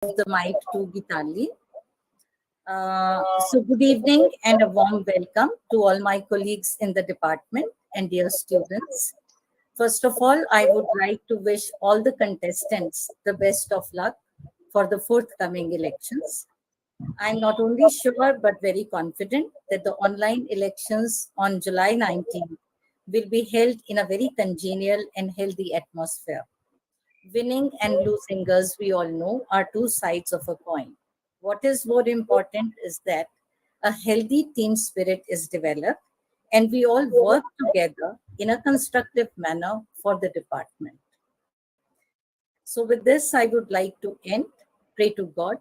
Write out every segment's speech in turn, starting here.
the mic to Gitali. So good evening and a warm welcome to all my colleagues in the department and dear students. First of all, I would like to wish all the contestants the best of luck for the forthcoming elections. I'm not only sure but very confident that the online elections on July 19th will be held in a very congenial and healthy atmosphere. Winning and losing, as we all know, are two sides of a coin. What is more important is that a healthy team spirit is developed and we all work together in a constructive manner for the department. So, with this, I would like to end, pray to God,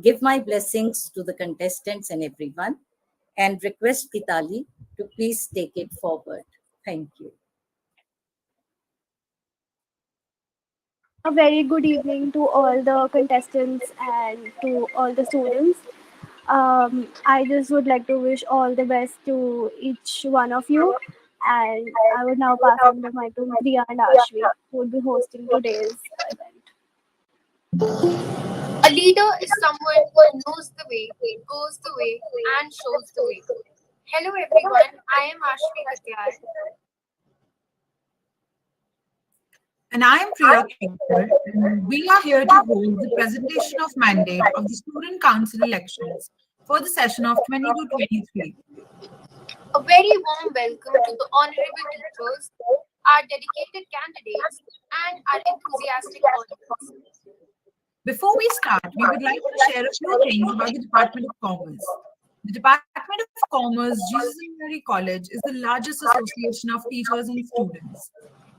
give my blessings to the contestants and everyone, and request Pitali to please take it forward. Thank you. A very good evening to all the contestants and to all the students. I just would like to wish all the best to each one of you. And I would now pass on the mic to Priya and Ashvi, who will be hosting today's event. A leader is someone who knows the way, goes the way, and shows the way. Hello everyone, I am Ashvi Katyar. And I am Priya Kekar, and we are here to hold the presentation of mandate of the Student Council elections for the session of 22-23. A very warm welcome to the honorable teachers, our dedicated candidates, and our enthusiastic audience. Before we start, we would like to share a few things about the Department of Commerce. The Department of Commerce, Jesus and Mary College, is the largest association of teachers and students.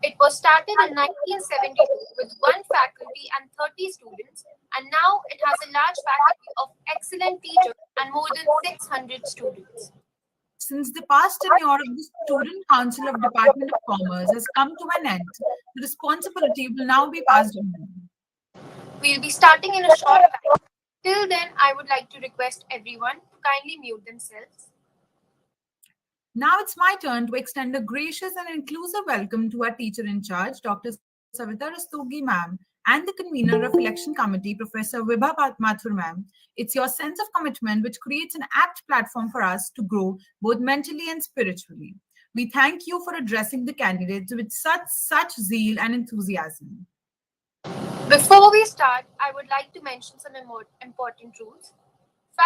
It was started in 1972 with one faculty and 30 students, and now it has a large faculty of excellent teachers and more than 600 students. Since the past tenure of the Student Council of Department of Commerce has come to an end, the responsibility will now be passed on. We'll be starting in a short time. Till then, I would like to request everyone to kindly mute themselves. Now it's my turn to extend a gracious and inclusive welcome to our teacher in charge, Dr. Savita Rastogi ma'am, and the convener of election committee, Professor Vibha Mathur ma'am. It's your sense of commitment which creates an apt platform for us to grow both mentally and spiritually. We thank you for addressing the candidates with such zeal and enthusiasm. Before we start, I would like to mention some important rules.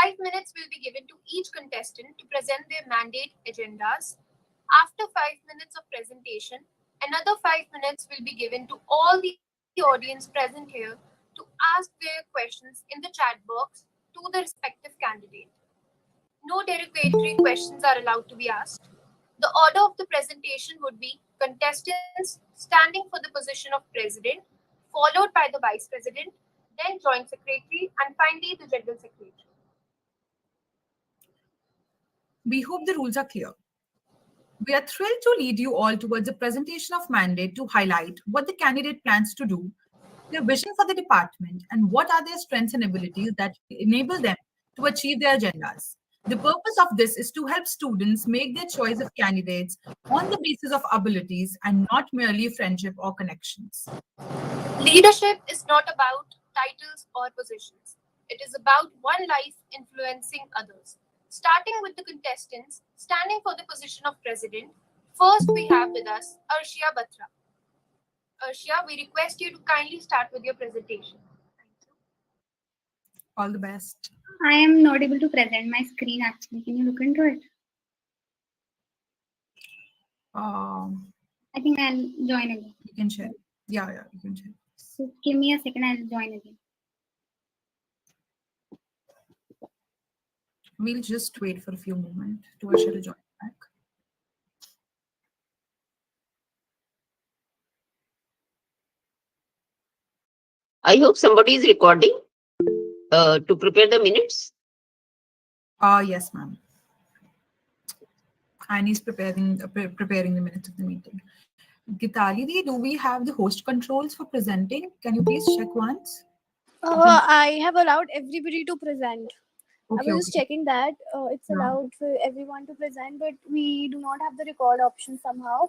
5 minutes will be given to each contestant to present their mandate agendas. After 5 minutes of presentation, another 5 minutes will be given to all the audience present here to ask their questions in the chat box to the respective candidate. No derogatory questions are allowed to be asked. The order of the presentation would be contestants standing for the position of president, followed by the vice president, then joint secretary, and finally the general secretary. We hope the rules are clear. We are thrilled to lead you all towards a presentation of mandate to highlight what the candidate plans to do, their vision for the department, and what are their strengths and abilities that will enable them to achieve their agendas. The purpose of this is to help students make their choice of candidates on the basis of abilities and not merely friendship or connections. Leadership is not about titles or positions. It is about one life influencing others. Starting with the contestants standing for the position of president, first we have with us Arshia Batra. Arshia, we request you to kindly start with your presentation. Thank you. All the best. I am not able to present my screen actually. Can you look into it? I think I'll join again. You can share. Yeah, you can share. So give me a second, I'll join again. We'll just wait for a few moments to Arshia to join back. I hope somebody is recording to prepare the minutes. Yes, ma'am. Annie's preparing the minutes of the meeting. Gitali, do we have the host controls for presenting? Can you please check once? I have allowed everybody to present. Okay, I was just checking that it's allowed for everyone to present, but we do not have the record option somehow.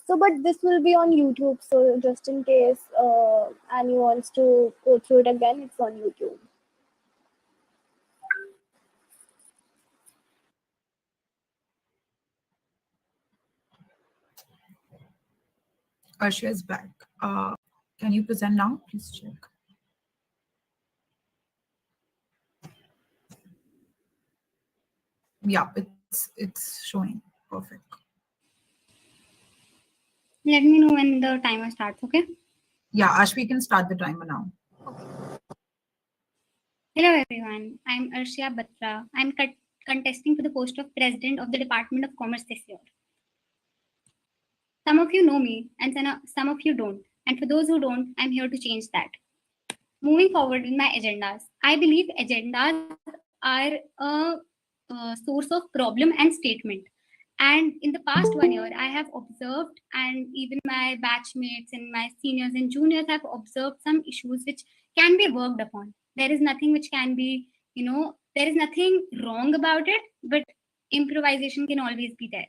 So, but this will be on YouTube. So, just in case Annie wants to go through it again, it's on YouTube. Arshia is back. Can you present now? Please check. Yeah, it's showing. Perfect. Let me know when the timer starts, okay? Yeah, Ash, we can start the timer now. Hello everyone, I'm Arshia Batra. I'm contesting for the post of President of the Department of Commerce this year. Some of you know me and some of you don't. And for those who don't, I'm here to change that. Moving forward with my agendas, I believe agendas are a source of problem and statement. And in the past 1 year, I have observed, and even my batchmates and my seniors and juniors have observed some issues which can be worked upon. There is nothing which can be, there is nothing wrong about it, but improvisation can always be there.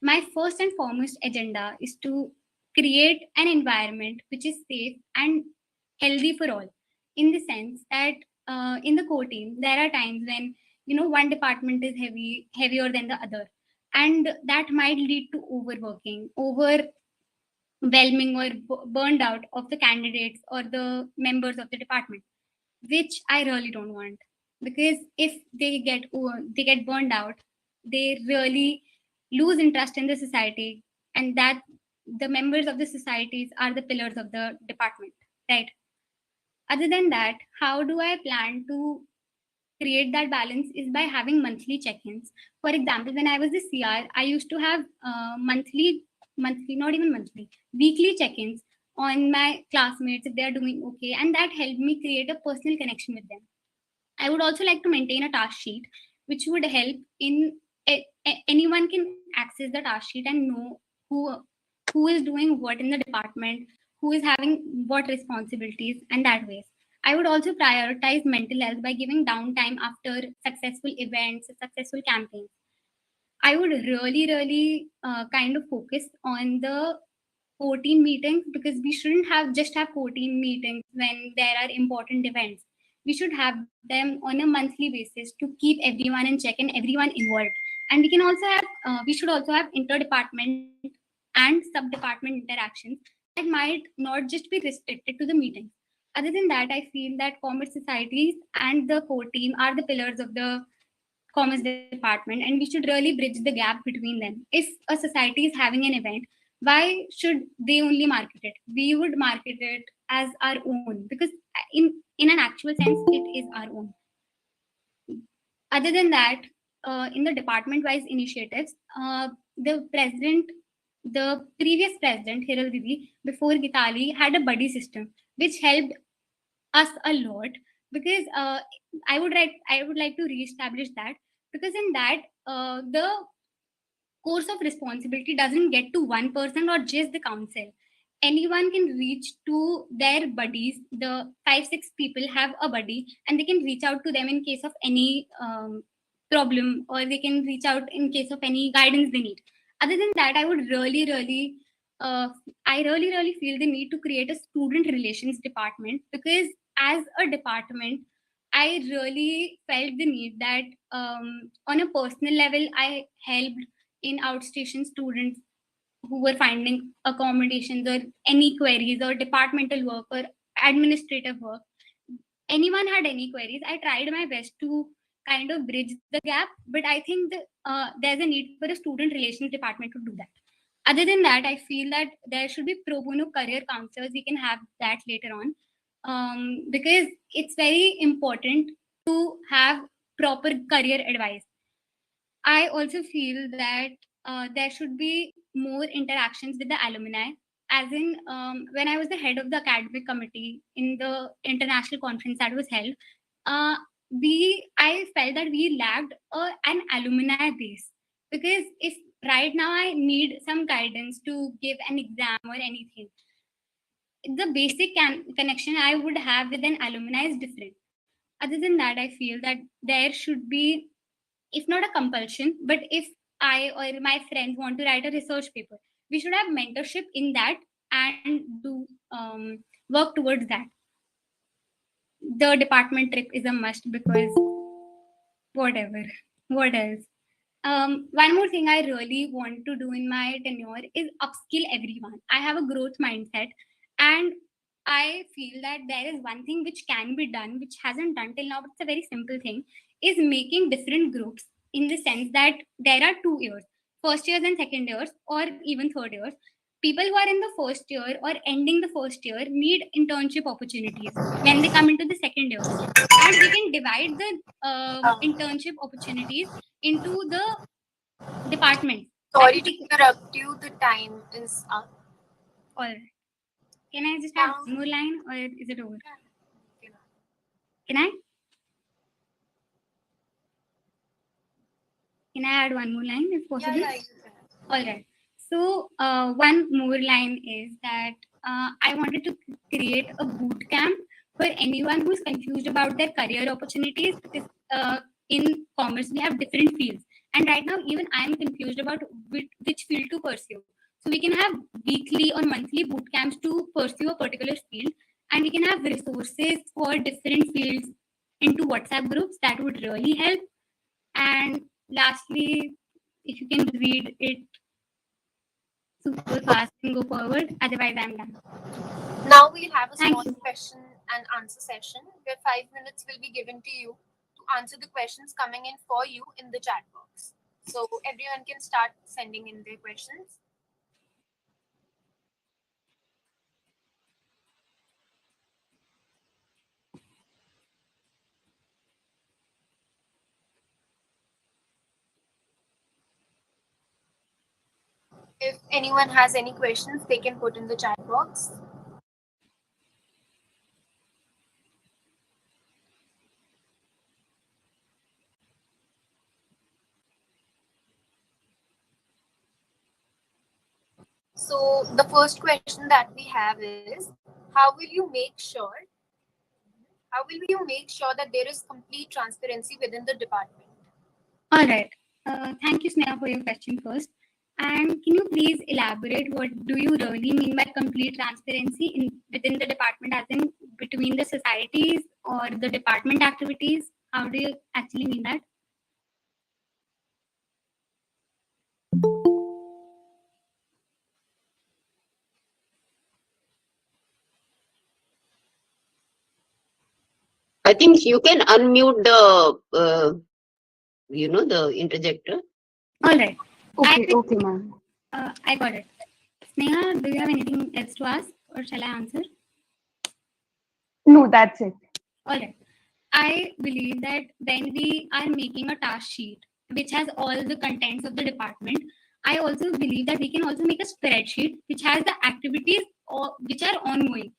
My first and foremost agenda is to create an environment which is safe and healthy for all, in the sense that in the core team there are times when one department is heavier than the other, and that might lead to overworking, overwhelming, or burned out of the candidates or the members of the department, which I really don't want. Because if they get burned out, they really lose interest in the society, and that the members of the societies are the pillars of the department, right? Other than that, how do I plan to create that balance is by having monthly check-ins. For example, when I was the CR, I used to have monthly, not even monthly, weekly check-ins on my classmates if they are doing okay, and that helped me create a personal connection with them. I would also like to maintain a task sheet, which would help in anyone can access the task sheet and know who is doing what in the department, who is having what responsibilities, and that way. I would also prioritize mental health by giving downtime after successful events, successful campaigns. I would really kind of focus on the 14 meetings, because we shouldn't have 14 meetings when there are important events. We should have them on a monthly basis to keep everyone in check and everyone involved. And we should also have interdepartment and sub-department interactions that might not just be restricted to the meetings. Other than that, I feel that commerce societies and the core team are the pillars of the commerce department, and we should really bridge the gap between them. If a society is having an event, why should they only market it? We would market it as our own, because in an actual sense, it is our own. Other than that, in the department-wise initiatives, the previous president, Hiral Didi, before Gitali, had a buddy system, which helped us a lot, because I would like to reestablish that, because in that the course of responsibility doesn't get to one person or just the council. Anyone can reach to their buddies. The 5-6 people have a buddy, and they can reach out to them in case of any problem, or they can reach out in case of any guidance they need. Other than that, I would really feel the need to create a student relations department, because as a department, I really felt the need that on a personal level, I helped in outstation students who were finding accommodations or any queries or departmental work or administrative work. Anyone had any queries, I tried my best to kind of bridge the gap, but I think there's a need for a student relations department to do that. Other than that, I feel that there should be pro bono career counselors. We can have that later on, because it's very important to have proper career advice. I also feel that there should be more interactions with the alumni. As in, when I was the head of the academic committee in the international conference that was held, I felt that we lacked an alumni base. Because if right now I need some guidance to give an exam or anything, the basic connection I would have with an alumni is different. Other than that, I feel that there should be, if not a compulsion, but if I or my friends want to write a research paper, we should have mentorship in that and do work towards that. The department trip is a must, because whatever. What else? One more thing I really want to do in my tenure is upskill everyone. I have a growth mindset, and I feel that there is one thing which can be done, which hasn't done till now, but it's a very simple thing, is making different groups, in the sense that there are 2 years, first years and second years, or even third years. People who are in the first year or ending the first year need internship opportunities when they come into the second year. And we can divide the internship opportunities into the department. Sorry to interrupt you. The time is up. All right. Can I just have one more line, or is it over? Can I? Can I add one more line if possible? Yeah, you can. All right. So one more line is that I wanted to create a boot camp for anyone who's confused about their career opportunities, because in commerce we have different fields, and right now even I am confused about which field to pursue. So we can have weekly or monthly boot camps to pursue a particular field, and we can have resources for different fields into WhatsApp groups. That would really help. And lastly, if you can read it super fast and go forward, otherwise I'm done. Now we'll have a Thank small you. question and answer session where 5 minutes will be given to you to answer the questions coming in for you in the chat box. So everyone can start sending in their questions. If anyone has any questions, they can put in the chat box. So the first question that we have is, how will you make sure that there is complete transparency within the department? All right. Thank you, Sneha, for your question first. And can you please elaborate what do you really mean by complete transparency within the department, as in between the societies or the department activities? How do you actually mean that? I think you can unmute the, the interjector. All right. Okay, ma'am. I got it. Sneha, do you have anything else to ask, or shall I answer? No, that's it. All right. I believe that when we are making a task sheet which has all the contents of the department, I also believe that we can also make a spreadsheet which has the activities which are ongoing.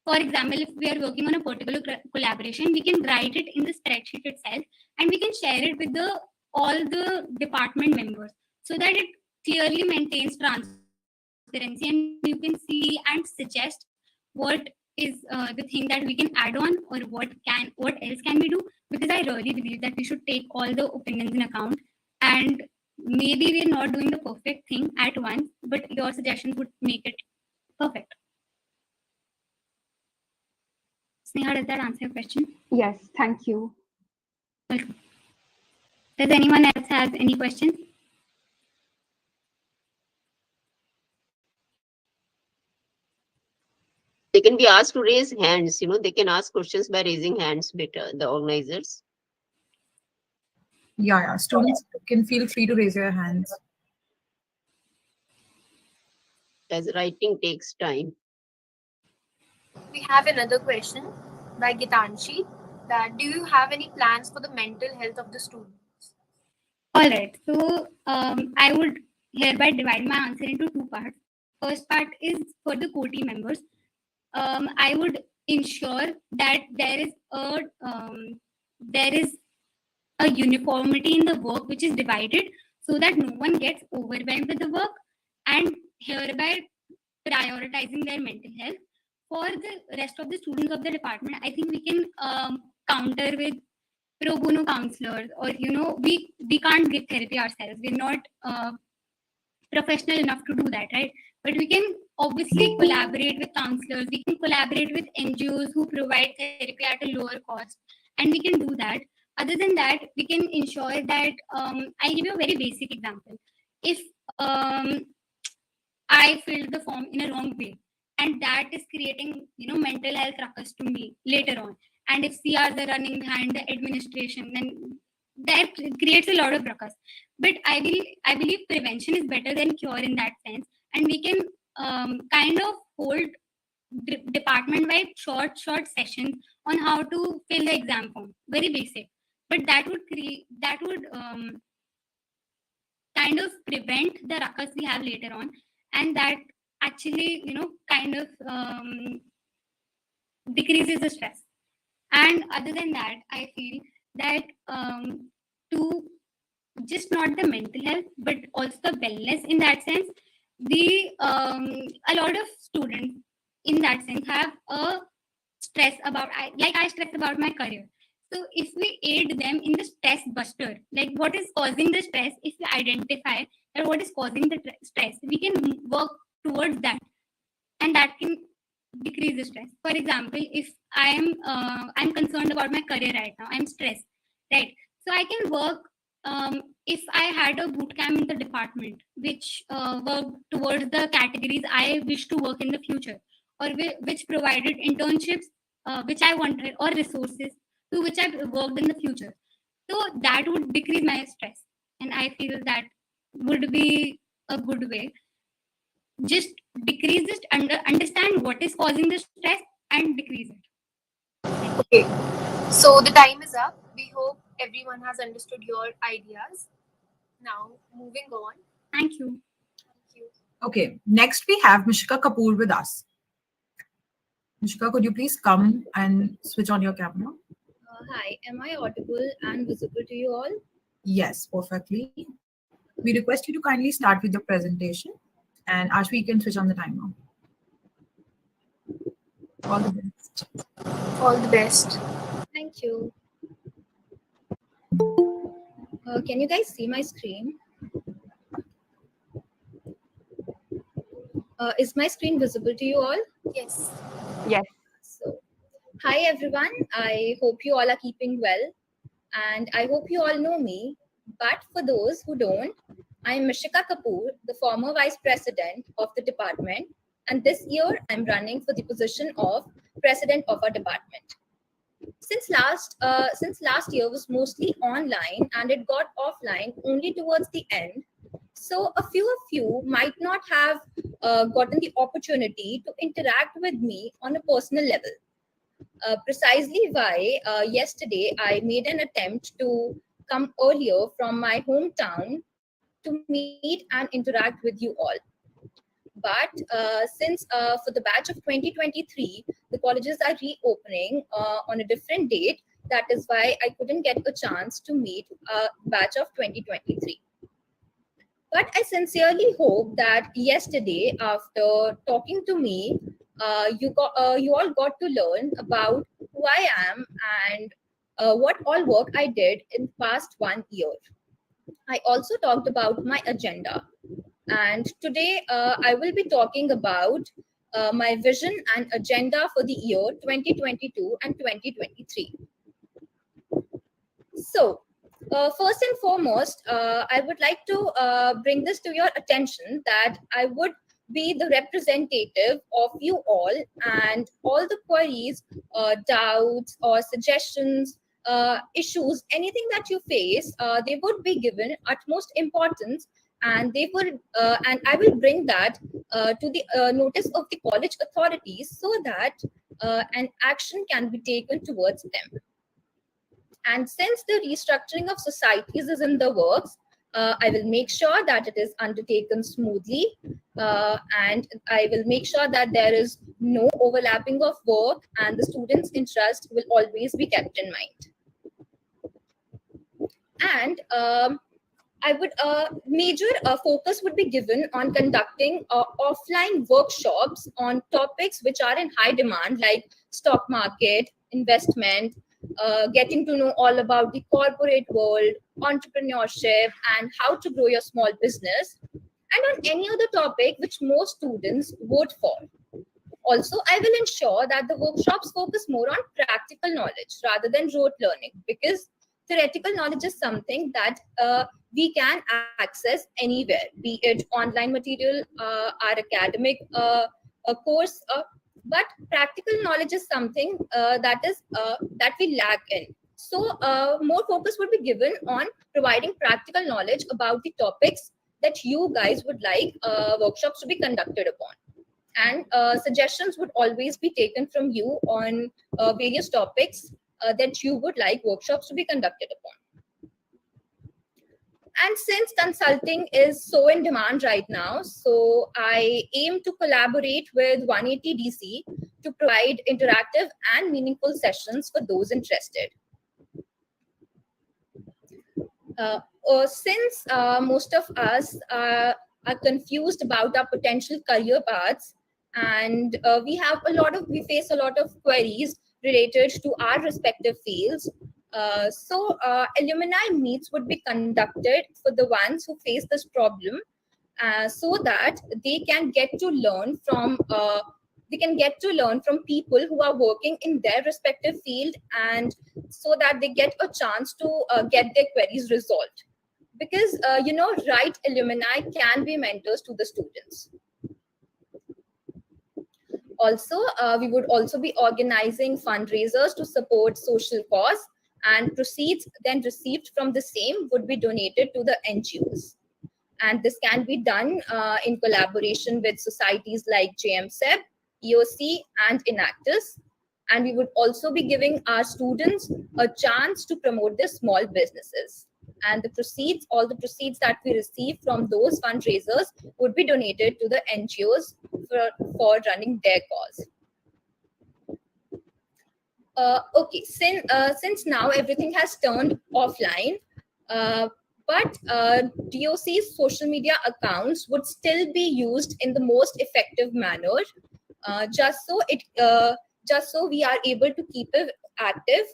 For example, if we are working on a particular collaboration, we can write it in the spreadsheet itself, and we can share it with all the department members, so that it clearly maintains transparency, and you can see and suggest what is the thing that we can add on, or what else can we do. Because I really believe that we should take all the opinions in account, and maybe we're not doing the perfect thing at once, but your suggestions would make it perfect. Sneha, does that answer your question? Yes, thank you. Welcome. Does anyone else have any questions? They can be asked to raise hands, they can ask questions by raising hands better, the organizers. Yeah. Students can feel free to raise your hands. As writing takes time. We have another question by Gitanshi, that do you have any plans for the mental health of the students? All right. So I would hereby divide my answer into two parts. First part is for the core team members. I would ensure that there is a uniformity in the work which is divided, so that no one gets overwhelmed with the work, and hereby prioritizing their mental health. For the rest of the students of the department, I think we can counter with pro bono counselors, or we can't give therapy ourselves. We're not professional enough to do that, right? But we can obviously collaborate with counselors. We can collaborate with NGOs who provide therapy at a lower cost, and we can do that. Other than that, we can ensure that I'll give you a very basic example. If I filled the form in a wrong way, and that is creating, mental health ruckus to me later on. And if CRs are running behind the administration, then that creates a lot of ruckus. But I believe prevention is better than cure in that sense, and we can kind of hold department-wide short sessions on how to fill the exam form. Very basic, but that would kind of prevent the ruckus we have later on, and that actually kind of decreases the stress. And other than that, I feel that to just not the mental health but also the wellness in that sense, the a lot of students in that sense have a stress about I stress about my career. So if we aid them in the stress buster, like what is causing the stress, if we identify that what is causing the stress, we can work towards that, and that can decrease the stress. For example, if I'm concerned about my career right now, I'm stressed, right? So I can work, if I had a boot camp in the department which worked towards the categories I wish to work in the future, or which provided internships which I wanted, or resources to which I worked in the future. So that would decrease my stress, and I feel that would be a good way. Just decrease it, understand what is causing the stress, and decrease it. Okay, so the time is up. We hope everyone has understood your ideas. Now, moving on. Thank you. Thank you. Okay, next we have Mishika Kapoor with us. Mishika, could you please come and switch on your camera? Hi, am I audible and visible to you all? Yes, perfectly. We request you to kindly start with your presentation, and Ashvi, you can switch on the timer. All the best. All the best. Thank you. Can you guys see my screen? Is my screen visible to you all? Yes. So, hi everyone. I hope you all are keeping well, and I hope you all know me. But for those who don't, I'm Mishika Kapoor, the former vice president of the department, and this year I'm running for the position of president of our department. Since last year was mostly online and it got offline only towards the end, so a few of you might not have gotten the opportunity to interact with me on a personal level. Precisely why yesterday I made an attempt to come earlier from my hometown to meet and interact with you all. But since for the batch of 2023, the colleges are reopening on a different date, that is why I couldn't get a chance to meet batch of 2023. But I sincerely hope that yesterday, after talking to me, you all got to learn about who I am and what all work I did in the past 1 year. I also talked about my agenda. And today I will be talking about my vision and agenda for the year 2022 and 2023. So, first and foremost, I would like to bring this to your attention that I would be the representative of you all, and all the queries, doubts, or suggestions, issues, anything that you face, they would be given utmost importance, and they would, and I will bring that to the notice of the college authorities so that an action can be taken towards them. And since the restructuring of societies is in the works, I will make sure that it is undertaken smoothly, and I will make sure that there is no overlapping of work and the students' interest will always be kept in mind. And I would major focus would be given on conducting offline workshops on topics which are in high demand, like stock market, investment, getting to know all about the corporate world, entrepreneurship, and how to grow your small business, and on any other topic which most students vote for. Also, I will ensure that the workshops focus more on practical knowledge rather than rote learning, because theoretical knowledge is something that we can access anywhere, be it online material, our academic course, but practical knowledge is something that we lack in. So more focus would be given on providing practical knowledge about the topics that you guys would like workshops to be conducted upon. And suggestions would always be taken from you on various topics that you would like workshops to be conducted upon. And since consulting is so in demand right now, so I aim to collaborate with 180 DC to provide interactive and meaningful sessions for those interested. Since most of us are confused about our potential career paths, and we face a lot of queries related to our respective fields. So alumni meets would be conducted for the ones who face this problem, so that they can get to learn from people who are working in their respective field, and so that they get a chance to get their queries resolved. Because right alumni can be mentors to the students. Also, we would also be organizing fundraisers to support social cause, and proceeds then received from the same would be donated to the NGOs. And this can be done in collaboration with societies like JMSEB, EOC, and Enactus. And we would also be giving our students a chance to promote their small businesses. And all the proceeds that we receive from those fundraisers would be donated to the NGOs for running their cause. Okay, since now everything has turned offline, but DOC's social media accounts would still be used in the most effective manner, just so we are able to keep it active.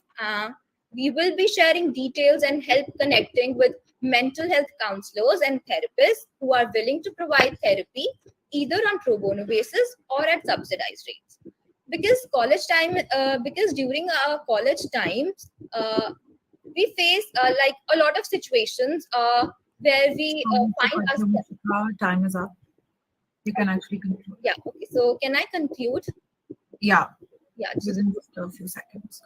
We will be sharing details and help connecting with mental health counselors and therapists who are willing to provide therapy either on pro bono basis or at subsidized rates. Because during our college times, we face like a lot of situations where we find ourselves. Time is up. You can actually conclude. Yeah. Okay. So can I conclude? Yeah. Yeah. Within just a few seconds.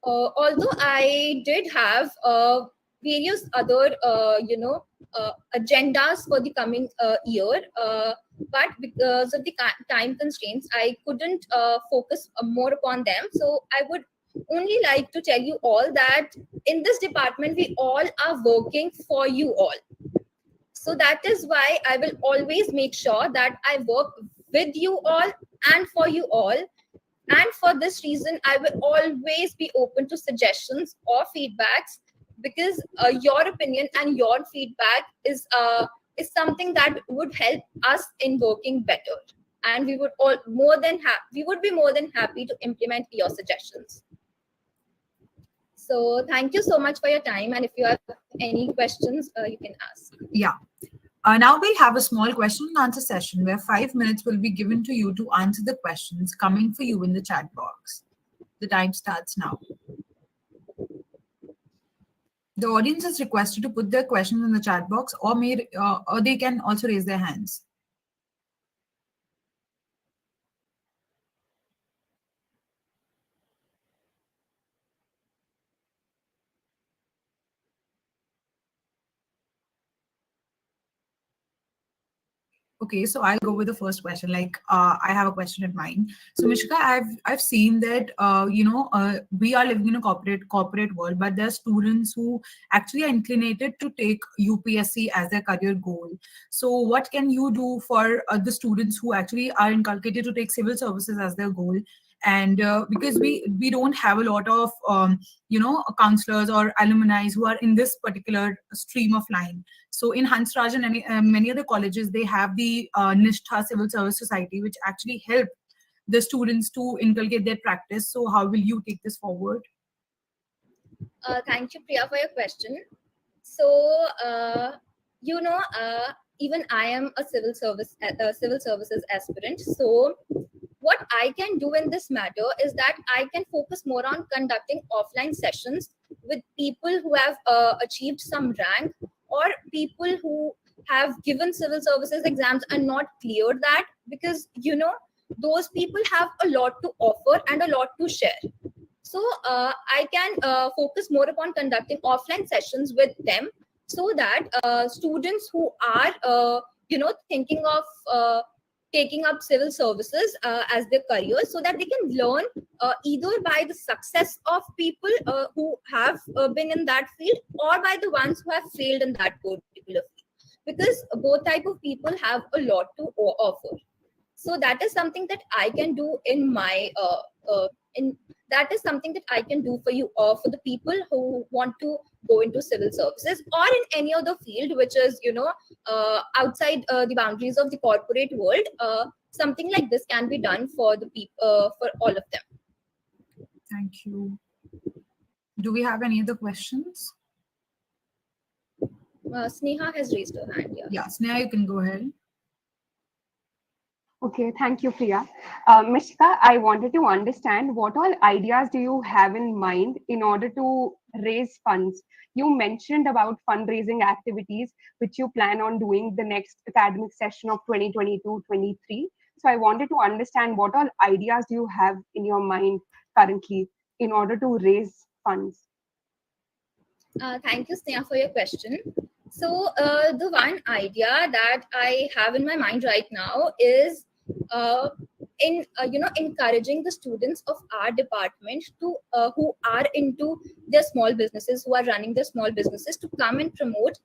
Although I did have various other, agendas for the coming year, but because of the time constraints, I couldn't focus more upon them. So I would only like to tell you all that in this department, we all are working for you all. So that is why I will always make sure that I work with you all and for you all. And for this reason, I will always be open to suggestions or feedbacks, because your opinion and your feedback is something that would help us in working better. And we would be more than happy to implement your suggestions. So thank you so much for your time. And if you have any questions, you can ask. Yeah. Now we'll have a small question and answer session where 5 minutes will be given to you to answer the questions coming for you in the chat box. The time starts now. The audience is requested to put their questions in the chat box, or they can also raise their hands. Okay, so I'll go with the first question. I have a question in mind. So Mishika, I've seen that we are living in a corporate world, but there are students who actually are inclinated to take UPSC as their career goal. So what can you do for the students who actually are inculcated to take civil services as their goal? And because we don't have a lot of counselors or alumni who are in this particular stream of line. So in Hansraj and many other colleges, they have the Nishtha Civil Service Society, which actually help the students to inculcate their practice. So how will you take this forward? Thank you, Priya, for your question. So even I am a civil services aspirant. So what I can do in this matter is that I can focus more on conducting offline sessions with people who have achieved some rank, or people who have given civil services exams and not cleared that, because those people have a lot to offer and a lot to share. So I can focus more upon conducting offline sessions with them, so that students who are thinking of taking up civil services as their career, so that they can learn either by the success of people who have been in that field, or by the ones who have failed in that particular field, because both type of people have a lot to offer. So that is something that I can do in my in that is something that I can do for you, for the people who want to go into civil services, or in any other field which is outside the boundaries of the corporate world. Something like this can be done for the people, for all of them. Thank you. Do we have any other questions? Sneha has raised her hand. Yeah. Yeah, Sneha, you can go ahead. Okay, thank you, Priya. Mishka, I wanted to understand what all ideas do you have in mind in order to raise funds? You mentioned about fundraising activities which you plan on doing the next academic session of 2022-23. So I wanted to understand what all ideas do you have in your mind currently in order to raise funds? Thank you, Sneha, for your question. So the one idea that I have in my mind right now is in encouraging the students of our department to who are into their small businesses, who are running their small businesses, to come and promote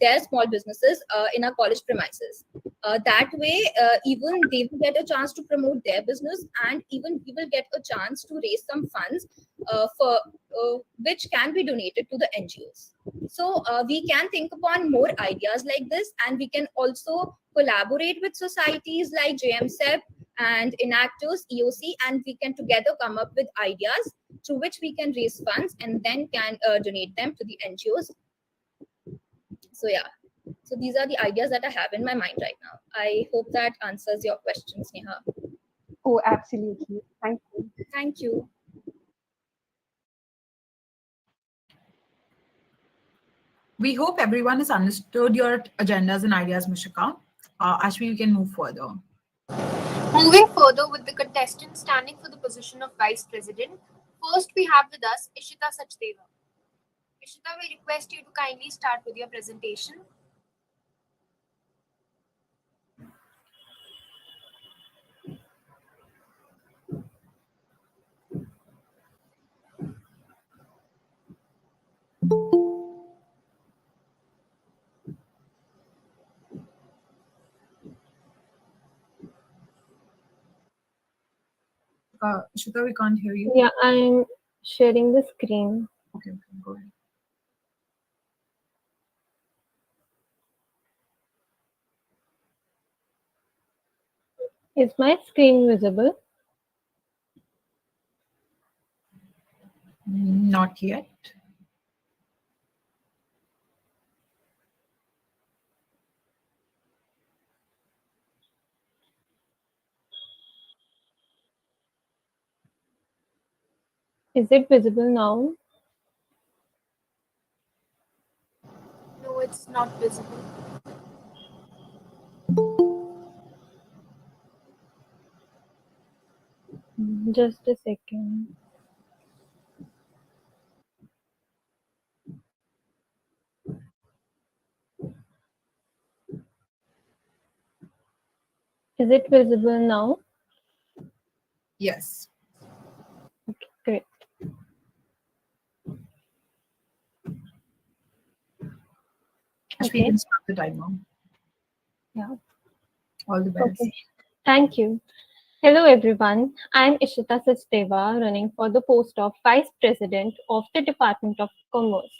their small businesses in our college premises. That way, even they will get a chance to promote their business, and even we will get a chance to raise some funds for which can be donated to the NGOs. So we can think upon more ideas like this, and we can also collaborate with societies like JMSEP and Enactors, EOC, and we can together come up with ideas through which we can raise funds and then can donate them to the NGOs. So yeah, so these are the ideas that I have in my mind right now. I hope that answers your question, Sneha. Oh, absolutely. Thank you. Thank you. We hope everyone has understood your agendas and ideas, Mishika. Ashmi, you can move further. Moving further with the contestants standing for the position of Vice President, first we have with us Ishita Sachdeva. Ishita, we request you to kindly start with your presentation. Ishita, we can't hear you. Yeah, I'm sharing the screen. Okay, go ahead. Is my screen visible? Not yet. Is it visible now? No, it's not visible. Just a second. Is it visible now? Yes. Okay, great. Ashmi, you can start the timer. Yeah. All the best. Okay. Thank you. Hello, everyone. I'm Ishita Sachdeva, running for the post of Vice President of the Department of Commerce.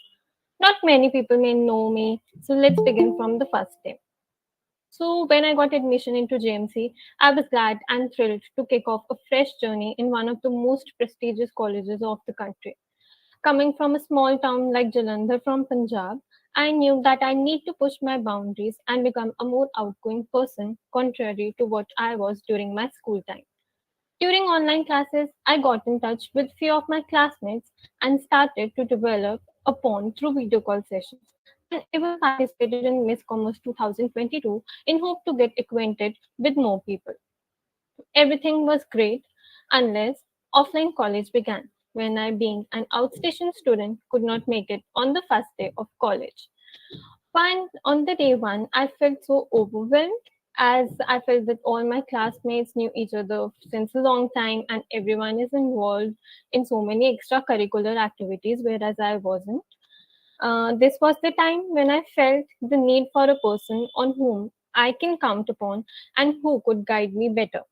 Not many people may know me, so let's begin from the first step. So, when I got admission into JMC, I was glad and thrilled to kick off a fresh journey in one of the most prestigious colleges of the country. Coming from a small town like Jalandhar from Punjab, I knew that I need to push my boundaries and become a more outgoing person, contrary to what I was during my school time. During online classes, I got in touch with few of my classmates and started to develop a bond through video call sessions, and even participated in Miss Commerce 2022 in hope to get acquainted with more people. Everything was great unless offline college began, when I, being an outstation student, could not make it on the first day of college. On the day one, I felt so overwhelmed as I felt that all my classmates knew each other since a long time and everyone is involved in so many extracurricular activities, whereas I wasn't. This was the time when I felt the need for a person on whom I can count upon and who could guide me better.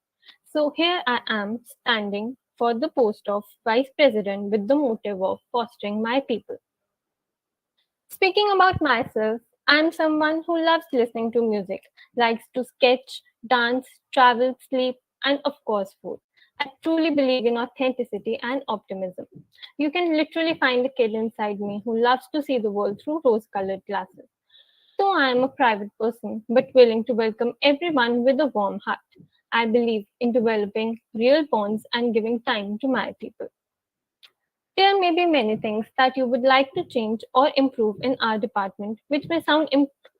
So here I am standing for the post of vice president with the motive of fostering my people. Speaking about myself, I'm someone who loves listening to music, likes to sketch, dance, travel, sleep, and of course, food. I truly believe in authenticity and optimism. You can literally find a kid inside me who loves to see the world through rose colored glasses. So I am a private person, but willing to welcome everyone with a warm heart. I believe in developing real bonds and giving time to my people. There may be many things that you would like to change or improve in our department, which may sound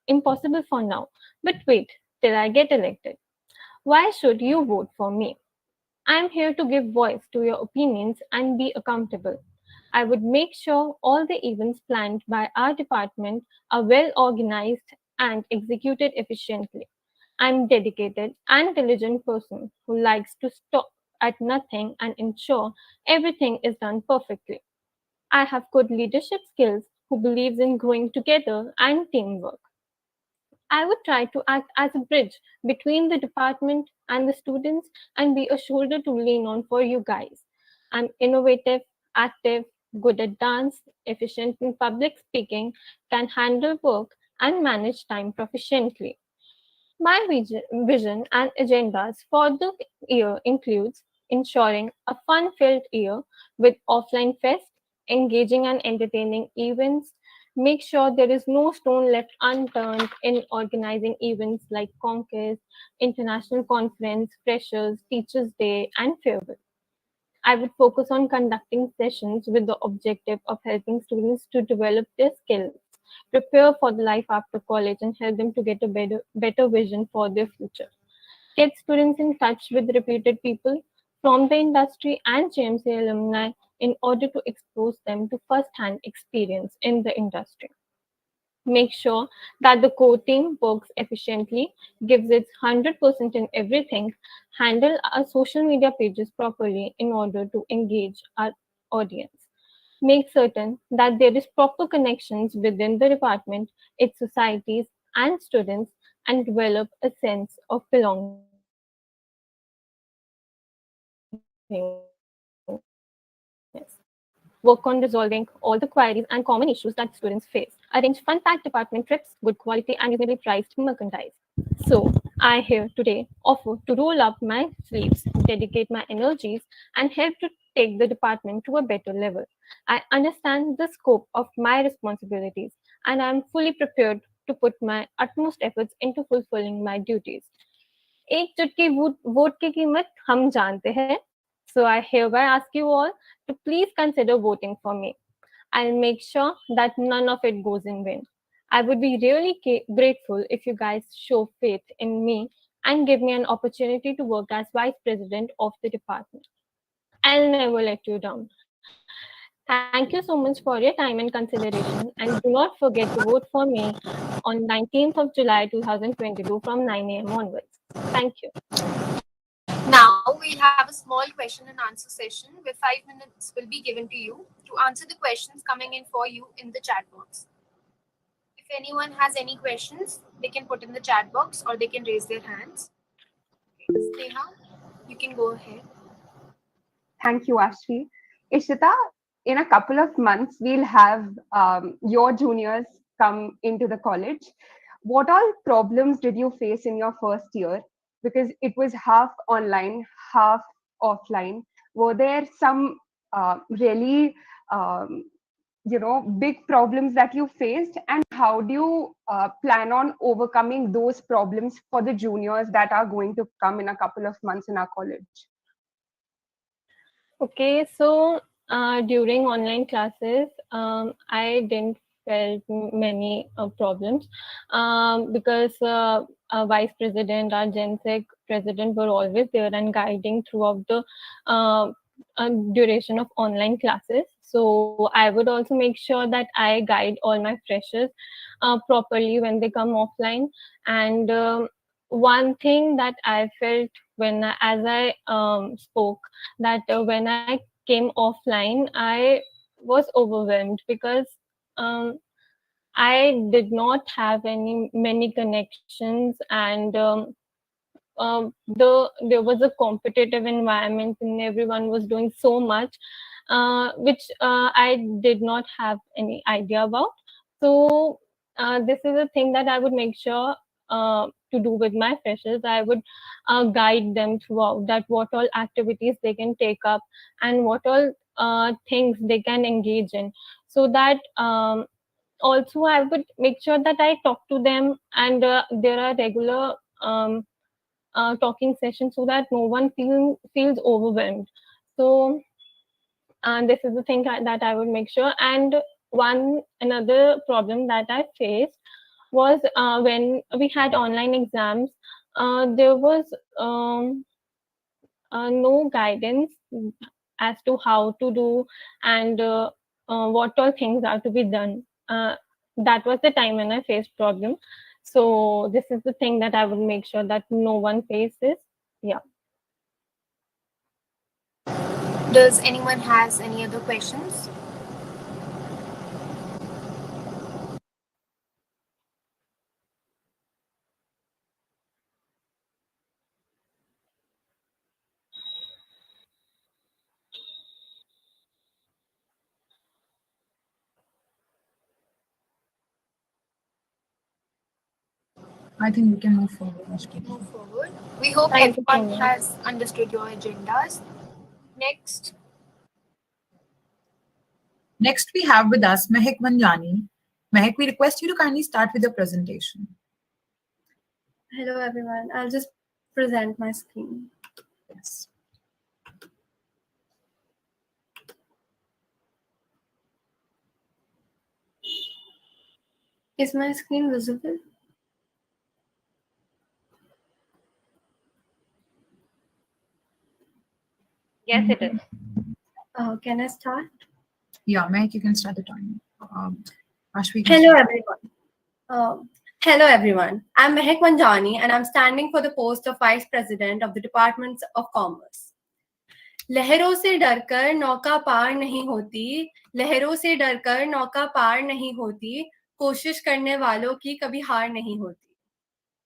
impossible for now. But wait till I get elected. Why should you vote for me? I am here to give voice to your opinions and be accountable. I would make sure all the events planned by our department are well organized and executed efficiently. I'm dedicated and diligent person who likes to stop at nothing and ensure everything is done perfectly. I have good leadership skills who believes in growing together and teamwork. I would try to act as a bridge between the department and the students and be a shoulder to lean on for you guys. I'm innovative, active, good at dance, efficient in public speaking, can handle work, and manage time proficiently. My vision and agendas for the year includes ensuring a fun-filled year with offline fest, engaging and entertaining events, make sure there is no stone left unturned in organizing events like Conquest, International Conference, Freshers, Teachers' Day, and Farewell. I would focus on conducting sessions with the objective of helping students to develop their skills, prepare for the life after college, and help them to get a better vision for their future. Get students in touch with reputed people from the industry and JMC alumni in order to expose them to first-hand experience in the industry. Make sure that the core team works efficiently, gives its 100% in everything, handle our social media pages properly in order to engage our audience. Make certain that there is proper connections within the department, its societies and students, and develop a sense of belonging. Work on resolving all the queries and common issues that students face. Arrange fun-packed department trips, good quality and reasonably priced merchandise. So, I here today offer to roll up my sleeves, dedicate my energies, and help to take the department to a better level. I understand the scope of my responsibilities, and I am fully prepared to put my utmost efforts into fulfilling my duties. एक चुटकी vote की कीमत हम जानते हैं. So I hereby ask you all to please consider voting for me. I'll make sure that none of it goes in vain. I would be really grateful if you guys show faith in me and give me an opportunity to work as vice president of the department. I'll never let you down. Thank you so much for your time and consideration, and do not forget to vote for me on 19th of July 2022 from 9 a.m. onwards. Thank you. Now we'll have a small question and answer session where 5 minutes will be given to you to answer the questions coming in for you in the chat box. If anyone has any questions, they can put in the chat box or they can raise their hands. Sneha, you can go ahead. Thank you, Ashri. Ishita, in a couple of months, we'll have your juniors come into the college. What all problems did you face in your first year? Because it was half online, half offline. Were there some really, big problems that you faced? And how do you plan on overcoming those problems for the juniors that are going to come in a couple of months in our college? Okay, so during online classes, I didn't felt many problems because vice president, our GenSec president were always there and guiding throughout the uh, duration of online classes. So I would also make sure that I guide all my freshers properly when they come offline. And one thing that I felt when as I spoke, that when I came offline, I was overwhelmed because um, I did not have any many connections, and there was a competitive environment and everyone was doing so much, which I did not have any idea about. So this is a thing that I would make sure to do with my freshers. I would guide them throughout that what all activities they can take up and what all things they can engage in, so that also I would make sure that I talk to them, and there are regular talking sessions so that no one feels overwhelmed. So this is the thing that I would make sure. And one another problem that I faced was when we had online exams, there was no guidance as to how to do and what all things are to be done. That was the time when I faced problem. So this is the thing that I would make sure that no one faces. Yeah. Does anyone has any other questions? I think we can move forward, Ashki. Move forward. We hope Thank you so everyone much. has understood your agendas. Next, Next, we have with us Mehak Manjani. Mehak, we request you to kindly start with your presentation. Hello everyone. I'll just present my screen. Yes. Is my screen visible? Yes, it is. Can I start? Yeah, Mehak, you can start the time. Ashwi, you can Hello start. everyone. Hello everyone. I'm Mehak Manjani and I'm standing for the post of Vice President of the Department of Commerce. लहरों से डरकर नौका पार नहीं होती, लहरों से डरकर नौका पार नहीं होती, कोशिश करने वालों की कभी हार नहीं होती.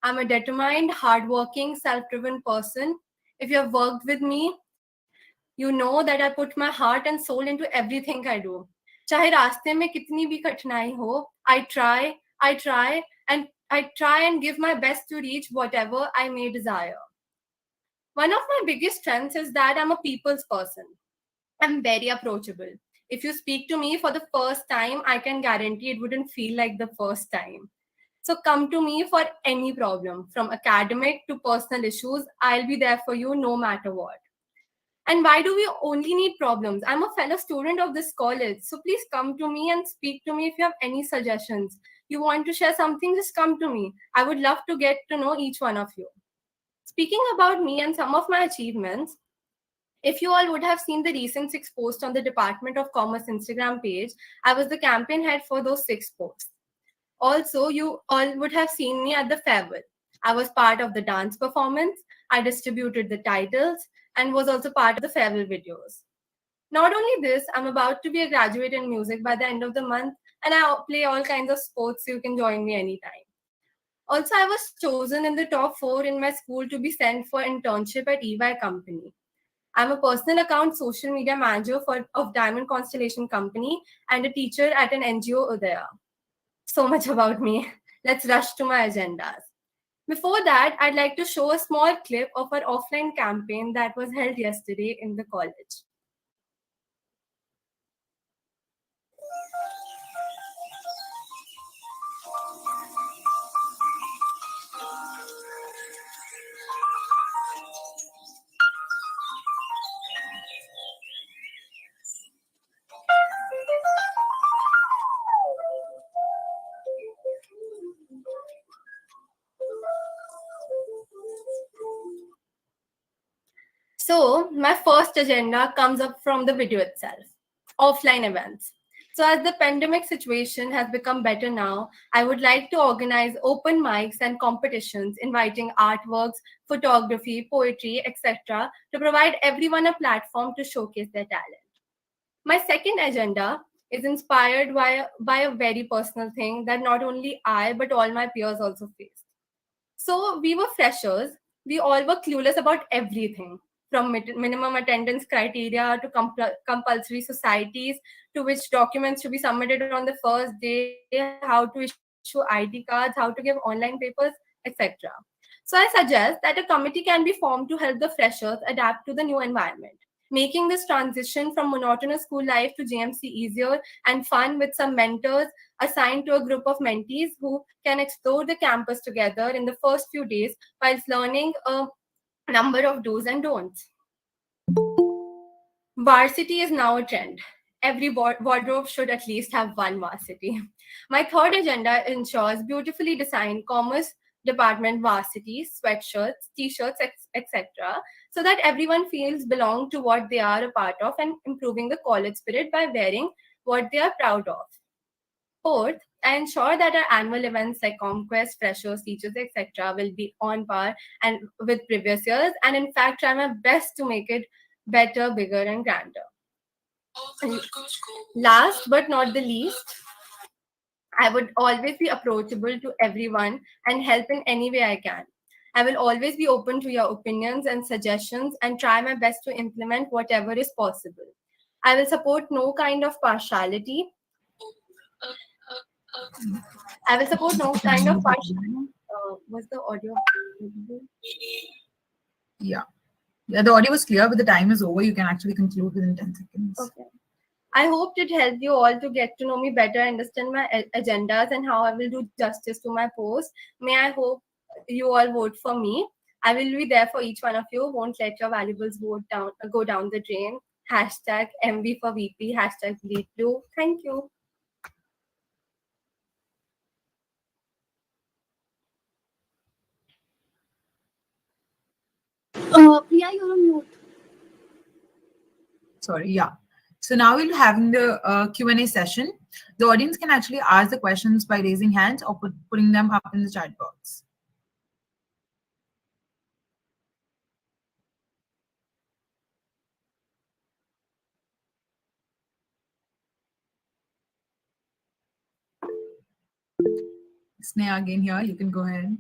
I'm a determined, hardworking, self-driven person. If you have worked with me, you know that I put my heart and soul into everything I do. चाहे रास्ते में कितनी भी कठिनाई हो, I try and give my best to reach whatever I may desire. One of my biggest strengths is that I'm a people's person. I'm very approachable. If you speak to me for the first time, I can guarantee it wouldn't feel like the first time. So come to me for any problem, from academic to personal issues. I'll be there for you no matter what. And why do we only need problems? I'm a fellow student of this college. So please come to me and speak to me if you have any suggestions. You want to share something, just come to me. I would love to get to know each one of you. Speaking about me and some of my achievements, if you all would have seen the recent 6 posts on the Department of Commerce Instagram page, I was the campaign head for those 6 posts. Also, you all would have seen me at the farewell. I was part of the dance performance, I distributed the titles, and was also part of the farewell videos. Not only this, I'm about to be a graduate in music by the end of the month, and I play all kinds of sports, so you can join me anytime. Also, I was chosen in the top 4 in my school to be sent for internship at EY Company. I'm a personal account social media manager of Diamond Constellation Company and a teacher at an NGO Udaya. So much about me. Let's rush to my agendas. Before that, I'd like to show a small clip of our offline campaign that was held yesterday in the college. So my first agenda comes up from the video itself, offline events. So as the pandemic situation has become better now, I would like to organize open mics and competitions inviting artworks, photography, poetry, etc. to provide everyone a platform to showcase their talent. My second agenda is inspired by a very personal thing that not only I but all my peers also faced. So we were freshers. We all were clueless about everything from minimum attendance criteria to compulsory societies to which documents should be submitted on the first day, how to issue ID cards, how to give online papers, etc. So I suggest that a committee can be formed to help the freshers adapt to the new environment, making this transition from monotonous school life to JMC easier and fun with some mentors assigned to a group of mentees who can explore the campus together in the first few days whilst learning a number of do's and don'ts. Varsity is now a trend. Every wardrobe should at least have one varsity. My third agenda ensures beautifully designed commerce department varsity, sweatshirts, t-shirts, etc. so that everyone feels belong to what they are a part of and improving the college spirit by wearing what they are proud of. Fourth, I ensure that our annual events like Conquest, Freshers, Teachers, etc. will be on par and with previous years, and in fact try my best to make it better, bigger, and grander. And last but not the least, I would always be approachable to everyone and help in any way I can. I will always be open to your opinions and suggestions and try my best to implement whatever is possible. I will support no kind of partiality. I will support no kind of partiality. Was the audio? Yeah. Yeah, the audio was clear, but the time is over. You can actually conclude within 10 seconds. Okay. I hoped it helped you all to get to know me better, understand my agendas and how I will do justice to my post. May I hope you all vote for me. I will be there for each one of you. Won't let your valuables go down the drain. Hashtag MV for VP. Hashtag lead blue. Thank you. Priya, you're on mute. Sorry, yeah. So now we'll be having the Q&A session. The audience can actually ask the questions by raising hands or putting them up in the chat box. Sneha again here, you can go ahead.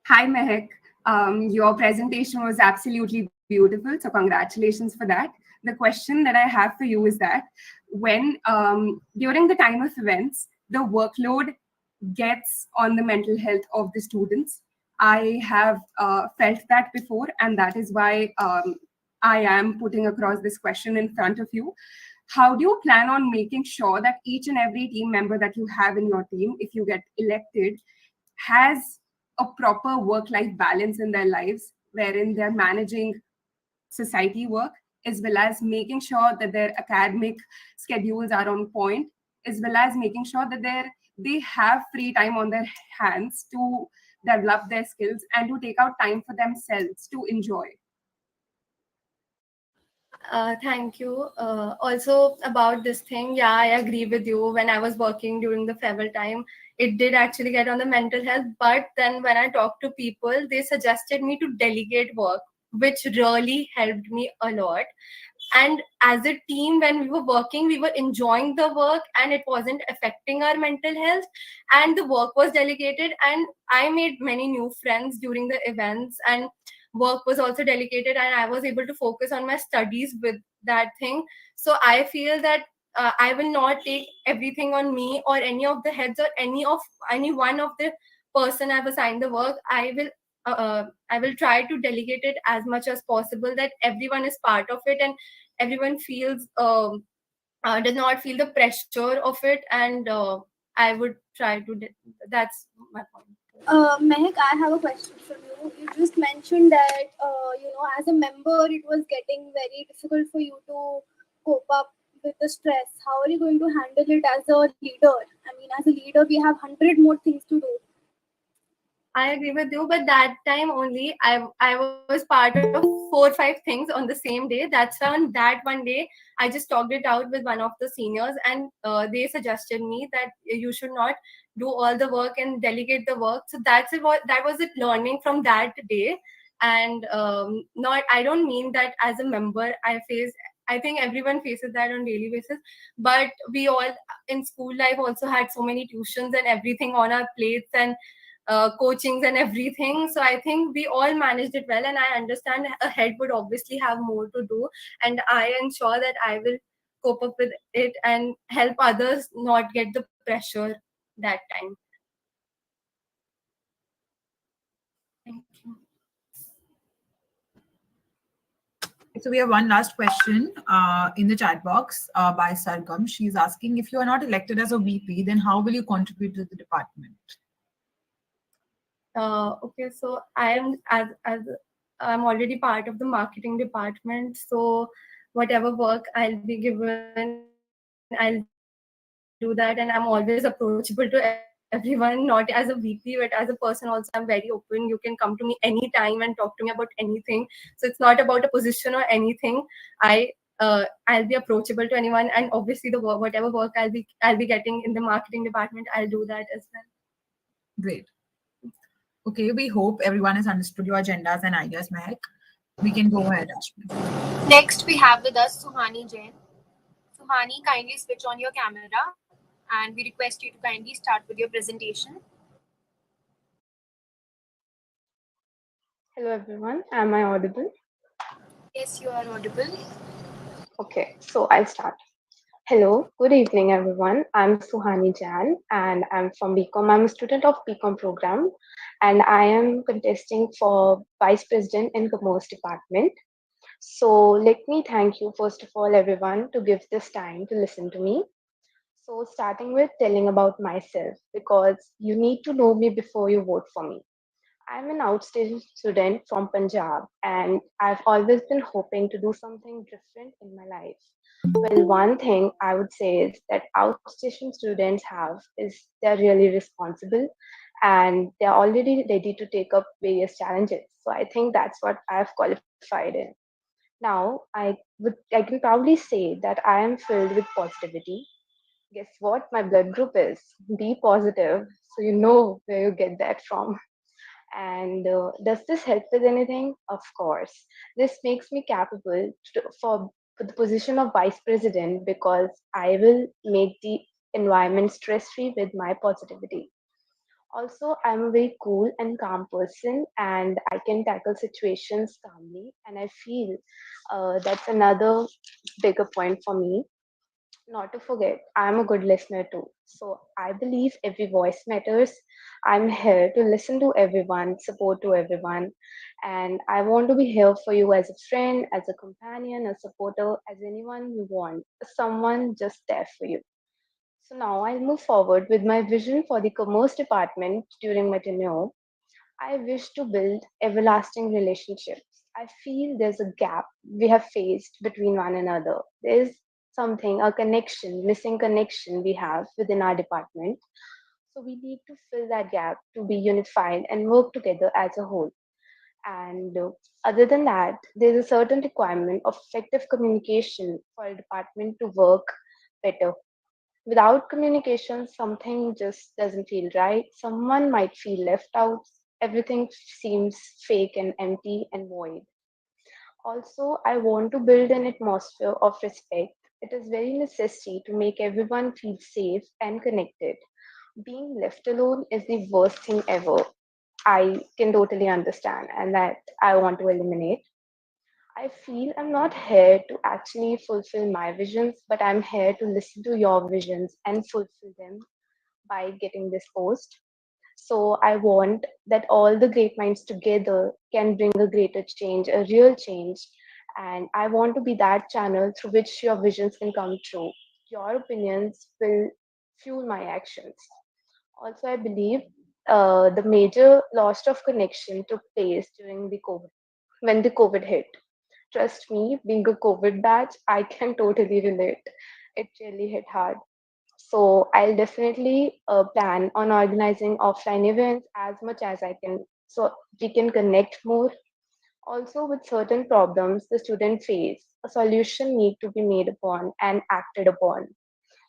Hi, Mehak. Your presentation was absolutely beautiful, so congratulations for that. The question that I have for you is that when, during the time of events, the workload gets on the mental health of the students. I have felt that before, and that is why I am putting across this question in front of you. How do you plan on making sure that each and every team member that you have in your team, if you get elected, has a proper work-life balance in their lives, wherein they're managing society work, as well as making sure that their academic schedules are on point, as well as making sure that they have free time on their hands to develop their skills and to take out time for themselves to enjoy. Thank you. Also about this thing, yeah, I agree with you. When I was working during the farewell time, it did actually get on the mental health. But then when I talked to people, they suggested me to delegate work, which really helped me a lot. And as a team, when we were working, we were enjoying the work and it wasn't affecting our mental health. And the work was delegated, and I made many new friends during the events, and work was also delegated, and I was able to focus on my studies with that thing. So I feel that I will not take everything on me or any of the heads or any one of the person I've assigned the work. I will try to delegate it as much as possible, that everyone is part of it and everyone feels does not feel the pressure of it, and I would try to. That's my point. Mehak, I have a question for you. You just mentioned that, as a member, it was getting very difficult for you to cope up with the stress. How are you going to handle it as a leader? I mean, as a leader, we have 100 more things to do. I agree with you, but that time only I was part of 4 5 things on the same day. That's why on that one day I just talked it out with one of the seniors, and they suggested me that you should not do all the work and delegate the work. So that's it. What that was it learning from that day, and not I don't mean that as a member I face. I think everyone faces that on daily basis, but we all in school life also had so many tuitions and everything on our plates, and coachings and everything. So I think we all managed it well, and I understand a head would obviously have more to do, and I ensure that I will cope up with it and help others not get the pressure that time. Thank you. So we have one last question in the chat box by Sargam. She's asking, if you are not elected as a VP, then how will you contribute to the department? Okay, so I am as I'm already part of the marketing department. So whatever work I'll be given, I'll do that, and I'm always approachable to everyone, not as a VP, but as a person also. I'm very open. You can come to me anytime and talk to me about anything. So it's not about a position or anything. I'll be approachable to anyone, and obviously whatever work I'll be getting in the marketing department, I'll do that as well. Great. Okay, we hope everyone has understood your agendas and ideas, Mehak. We can go ahead, Ashwin. Next, we have with us Suhani Jain. Suhani, kindly switch on your camera and we request you to kindly start with your presentation. Hello everyone, am I audible? Yes, you are audible. Okay, so I'll start. Hello, good evening everyone. I'm Suhani Jan and I'm from BCom. I'm a student of BCom program and I am contesting for Vice President in Commerce Department. So let me thank you first of all everyone to give this time to listen to me. So starting with telling about myself because you need to know me before you vote for me. I'm an outstation student from Punjab, and I've always been hoping to do something different in my life. Well, one thing I would say is that outstation students have is they're really responsible and they're already ready to take up various challenges. So I think that's what I've qualified in. Now, I can proudly say that I am filled with positivity. Guess what my blood group is? Be positive, so you know where you get that from. And does this help with anything? Of course. This makes me capable for the position of vice president because I will make the environment stress free with my positivity. Also, I'm a very cool and calm person and I can tackle situations calmly. And I feel that's another bigger point for me. Not to forget, I'm a good listener too. So I believe every voice matters. I'm here to listen to everyone, support to everyone, and I want to be here for you as a friend, as a companion, a supporter, as anyone you want, someone just there for you. So now I'll move forward with my vision for the commerce department during my tenure. I wish to build everlasting relationships. I feel there's a gap we have faced between one another. There's something, a connection, missing connection we have within our department. So we need to fill that gap to be unified and work together as a whole. And other than that, there's a certain requirement of effective communication for a department to work better. Without communication, something just doesn't feel right. Someone might feel left out. Everything seems fake and empty and void. Also, I want to build an atmosphere of respect. It is very necessary to make everyone feel safe and connected. Being left alone is the worst thing ever. I can totally understand, and that I want to eliminate. I feel I'm not here to actually fulfill my visions, but I'm here to listen to your visions and fulfill them by getting this post. So I want that all the great minds together can bring a greater change, a real change. And I want to be that channel through which your visions can come true. Your opinions will fuel my actions. Also, I believe the major loss of connection took place during the COVID, when the COVID hit. Trust me, being a COVID batch, I can totally relate. It really hit hard. So I'll definitely plan on organizing offline events as much as I can so we can connect more. Also, with certain problems the student face, a solution need to be made upon and acted upon.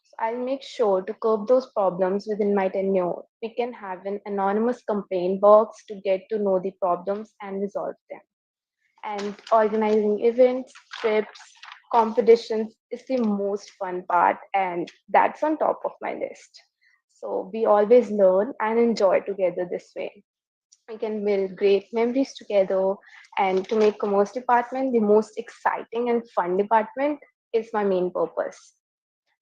So I'll make sure to curb those problems within my tenure. We can have an anonymous complaint box to get to know the problems and resolve them. And organizing events, trips, competitions is the most fun part, and that's on top of my list. So we always learn and enjoy together this way. We can build great memories together, and to make commerce department the most exciting and fun department is my main purpose.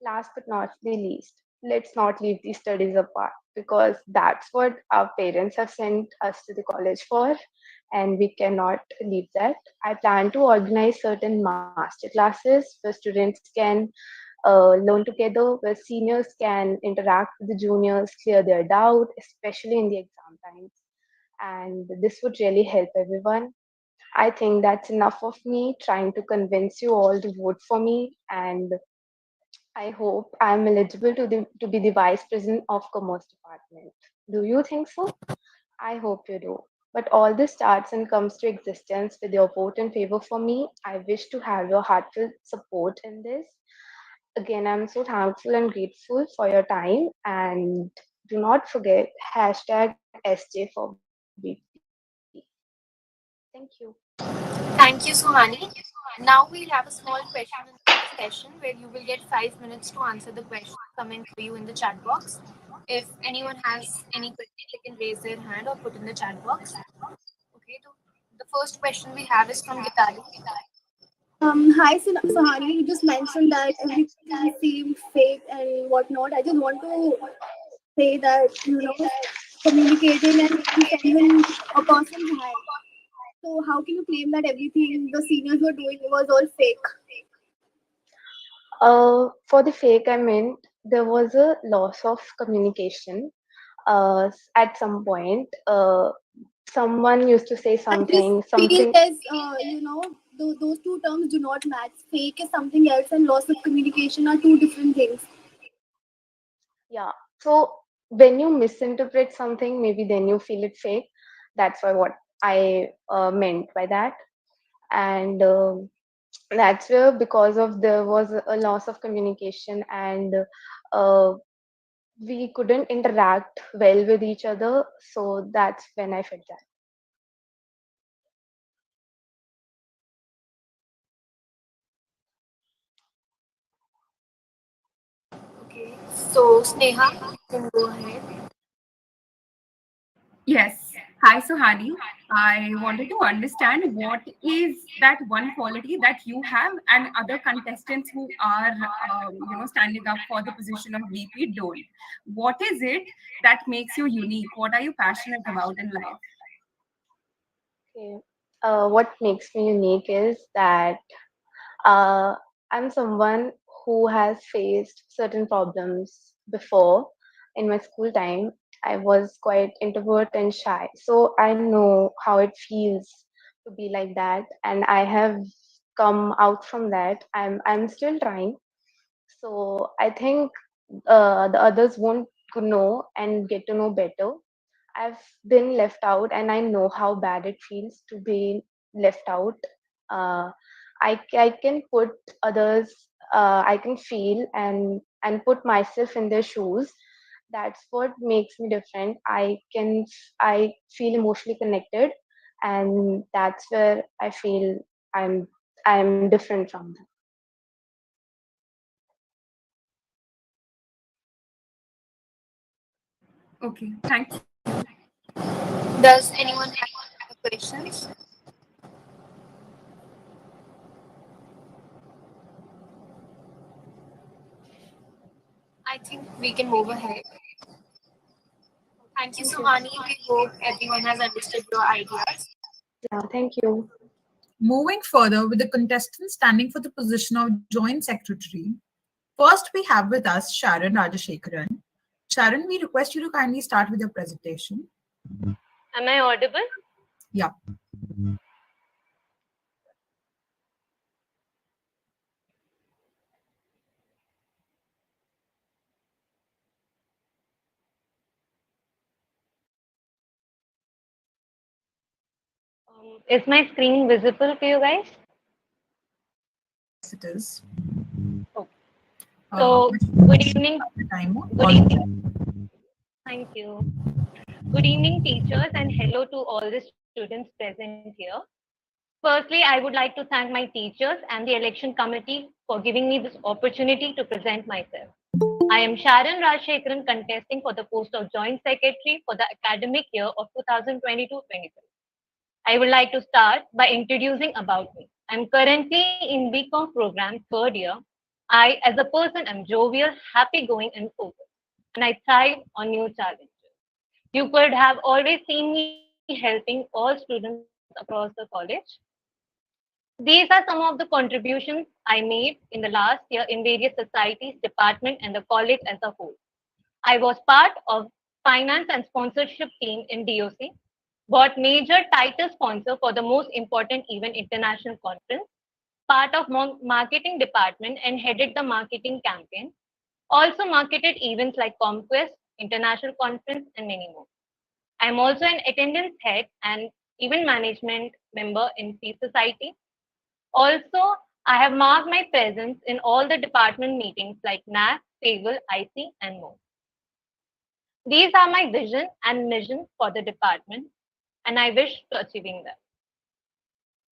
Last but not the least, let's not leave these studies apart, because that's what our parents have sent us to the college for, and we cannot leave that. I plan to organize certain master classes where students can learn together, where seniors can interact with the juniors, clear their doubt, especially in the exam times. And this would really help everyone. I think that's enough of me trying to convince you all to vote for me, and I hope I'm eligible to be the vice president of commerce department. Do you think so? I hope you do. But all this starts and comes to existence with your vote in favor for me. I wish to have your heartfelt support in this. Again, I'm so thankful and grateful for your time. And do not forget hashtag SJ for BP. Thank you. Thank you, Suhani. Now we'll have a small question and answer session where you will get 5 minutes to answer the questions coming for you in the chat box. If anyone has any questions, they can raise their hand or put in the chat box. Okay, so the first question we have is from Gitali. Hi, Sahani. You just mentioned that everything seemed fake and whatnot. I just want to say that, communicating and genuine a person's hand. So how can you claim that everything the seniors were doing was all fake? For the fake, I meant there was a loss of communication. At some point, someone used to say something, something. As those two terms do not match. Fake is something else, and loss of communication are two different things. Yeah. So when you misinterpret something, maybe then you feel it fake. That's why what I meant by that. And that's where, because of there was a loss of communication, and uh, we couldn't interact well with each other. So that's when I felt that. Okay, so Sneha, you can go ahead. Yes. Hi, Suhani. I wanted to understand what is that one quality that you have and other contestants who are, standing up for the position of VP don't. What is it that makes you unique? What are you passionate about in life? Okay. What makes me unique is that uh, I'm someone who has faced certain problems before. In my school time, I was quite introvert and shy. So I know how it feels to be like that. And I have come out from that. I'm still trying. So I think the others won't know and get to know better. I've been left out, and I know how bad it feels to be left out. Uh, I can put others, I can feel and put myself in their shoes. That's what makes me different. I feel emotionally connected, and that's where I feel I'm I'm different from them. Okay, thank you. Does anyone have other questions? I think we can move ahead. Thank you, Suhani. We hope everyone has understood your ideas. Yeah, thank you. Moving further with the contestant standing for the position of Joint Secretary, first we have with us Sharon Rajashekaran. Sharon, we request you to kindly start with your presentation. Am I audible? Yeah. Is my screen visible to you guys? Yes, it is. Okay. So, good evening. Good evening. Thank you. Good evening, teachers, and hello to all the students present here. Firstly, I would like to thank my teachers and the election committee for giving me this opportunity to present myself. I am Sharon Rajshekharan, contesting for the post of Joint Secretary for the academic year of 2022-23. I would like to start by introducing about me. I'm currently in BCom program third year. I, as a person, am jovial, happy-going, and focused, and I thrive on new challenges. You could have always seen me helping all students across the college. These are some of the contributions I made in the last year in various societies, department, and the college as a whole. I was part of finance and sponsorship team in DOC, got major title sponsor for the most important event international conference, part of marketing department and headed the marketing campaign, also marketed events like Conquest, International Conference, and many more. I'm also an attendance head and event management member in Peace Society. Also, I have marked my presence in all the department meetings like NAC, FAVL, IC, and more. These are my vision and mission for the department, and I wish to achieving them.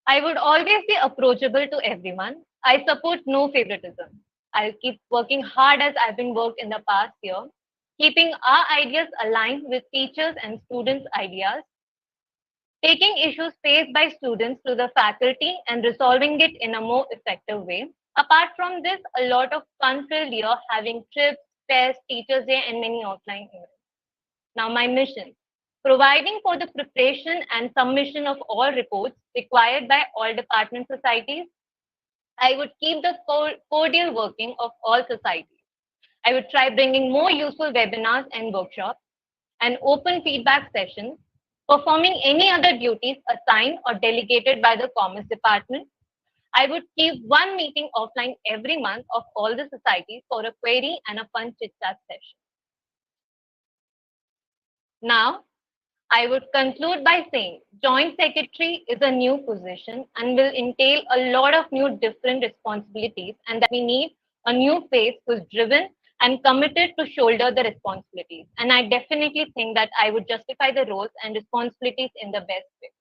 I would always be approachable to everyone. I support no favoritism. I'll keep working hard as I've been worked in the past year, keeping our ideas aligned with teachers and students' ideas, taking issues faced by students to the faculty and resolving it in a more effective way. Apart from this, a lot of fun-filled year having trips, tests, teachers' day, and many offline events. Now, my mission: providing for the preparation and submission of all reports required by all department societies. I would keep the cordial working of all societies. I would try bringing more useful webinars and workshops and open feedback sessions, performing any other duties assigned or delegated by the Commerce Department. I would keep one meeting offline every month of all the societies for a query and a fun chit-chat session. Now, I would conclude by saying Joint Secretary is a new position and will entail a lot of new different responsibilities, and that we need a new face who's driven and committed to shoulder the responsibilities. And I definitely think that I would justify the roles and responsibilities in the best way.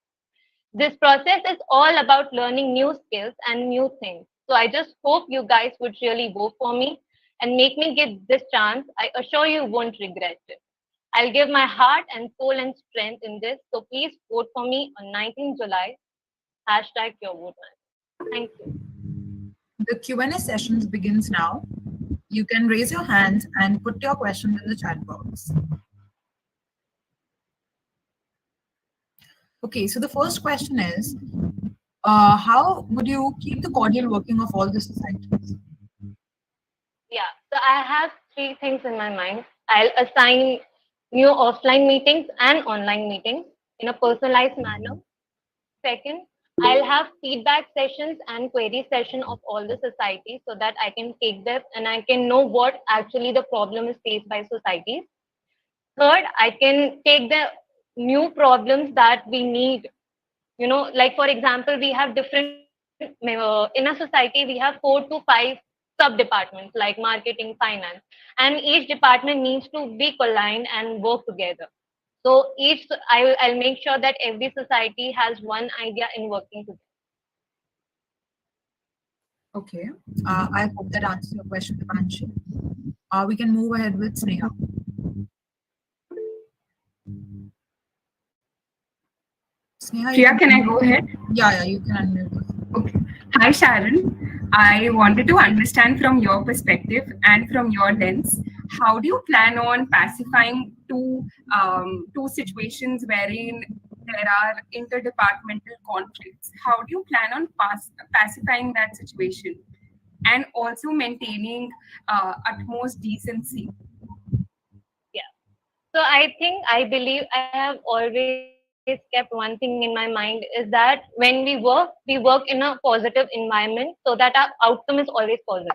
This process is all about learning new skills and new things. So I just hope you guys would really vote for me and make me get this chance. I assure you won't regret it. I'll give my heart and soul and strength in this. So please vote for me on 19 July. Hashtag your vote man. Thank you. The Q&A sessions begins now. You can raise your hands and put your questions in the chat box. Okay, so the first question is, how would you keep the cordial working of all the societies? Yeah, so I have three things in my mind. I'll assign new offline meetings and online meetings in a personalized manner. Second, I'll have feedback sessions and query session of all the societies so that I can take them and I can know what actually the problem is faced by societies. Third, I can take the new problems that we need. You know, like for example, we have different, in a society, we have 4 to 5 sub-departments like marketing, finance, and each department needs to be aligned and work together. So I'll make sure that every society has one idea in working together. Okay, I hope that answers your question, Dipanshi. We can move ahead with Sneha. Sneha, Priya, can I go ahead? Yeah, you can unmute. Okay. Hi, Sharon. I wanted to understand from your perspective and from your lens, how do you plan on pacifying two situations wherein there are interdepartmental conflicts? How do you plan on pacifying that situation and also maintaining utmost decency? Yeah. So I believe I have always kept one thing in my mind is that when we work in a positive environment so that our outcome is always positive.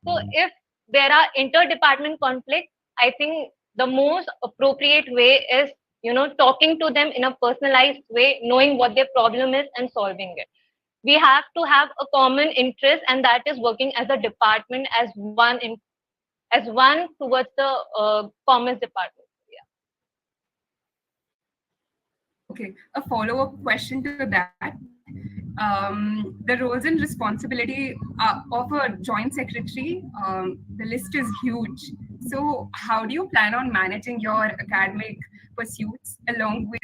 So if there are interdepartment conflicts, I think the most appropriate way is, talking to them in a personalized way, knowing what their problem is and solving it. We have to have a common interest, and that is working as a department as one towards the commerce department. Yeah. Okay, a follow-up question to that. The roles and responsibility of a joint secretary, the list is huge. So how do you plan on managing your academic pursuits along with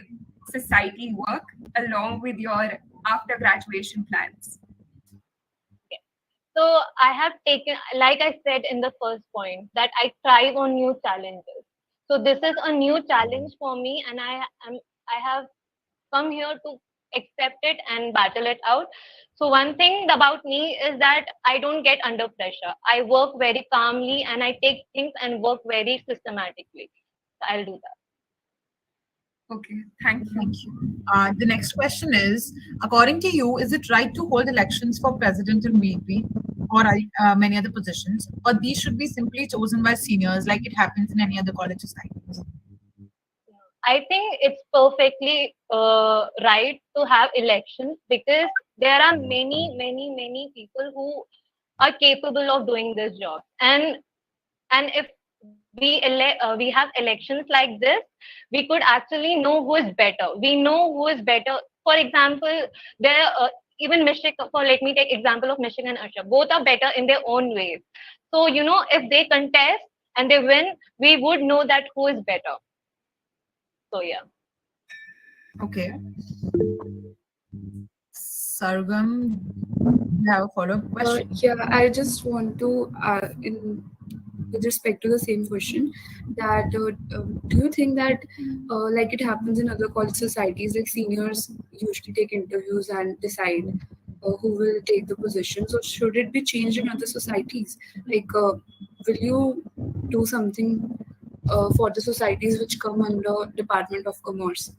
society work, along with your after graduation plans? So I have taken, like I said in the first point, that I thrive on new challenges. So this is a new challenge for me, and I have come here to accept it and battle it out. So one thing about me is that I don't get under pressure. I work very calmly and I take things and work very systematically. So I'll do that. Okay, thank you. Thank you. The next question is, according to you, is it right to hold elections for president and VP or many other positions, or these should be simply chosen by seniors like it happens in any other college societies? I think it's perfectly right to have elections because there are many people who are capable of doing this job. And if we have elections like this, we could actually know who is better. We know who is better. For example, there even Michigan. Let me take example of Michigan and Usher. Both are better in their own ways. So if they contest and they win, we would know that who is better. So yeah. Okay. Sargam, you have a follow-up question? Yeah, I just want to, with respect to the same question, that do you think that, like it happens in other college societies, like seniors usually take interviews and decide who will take the positions, or should it be changed in other societies? Like, will you do something for the societies which come under Department of Commerce?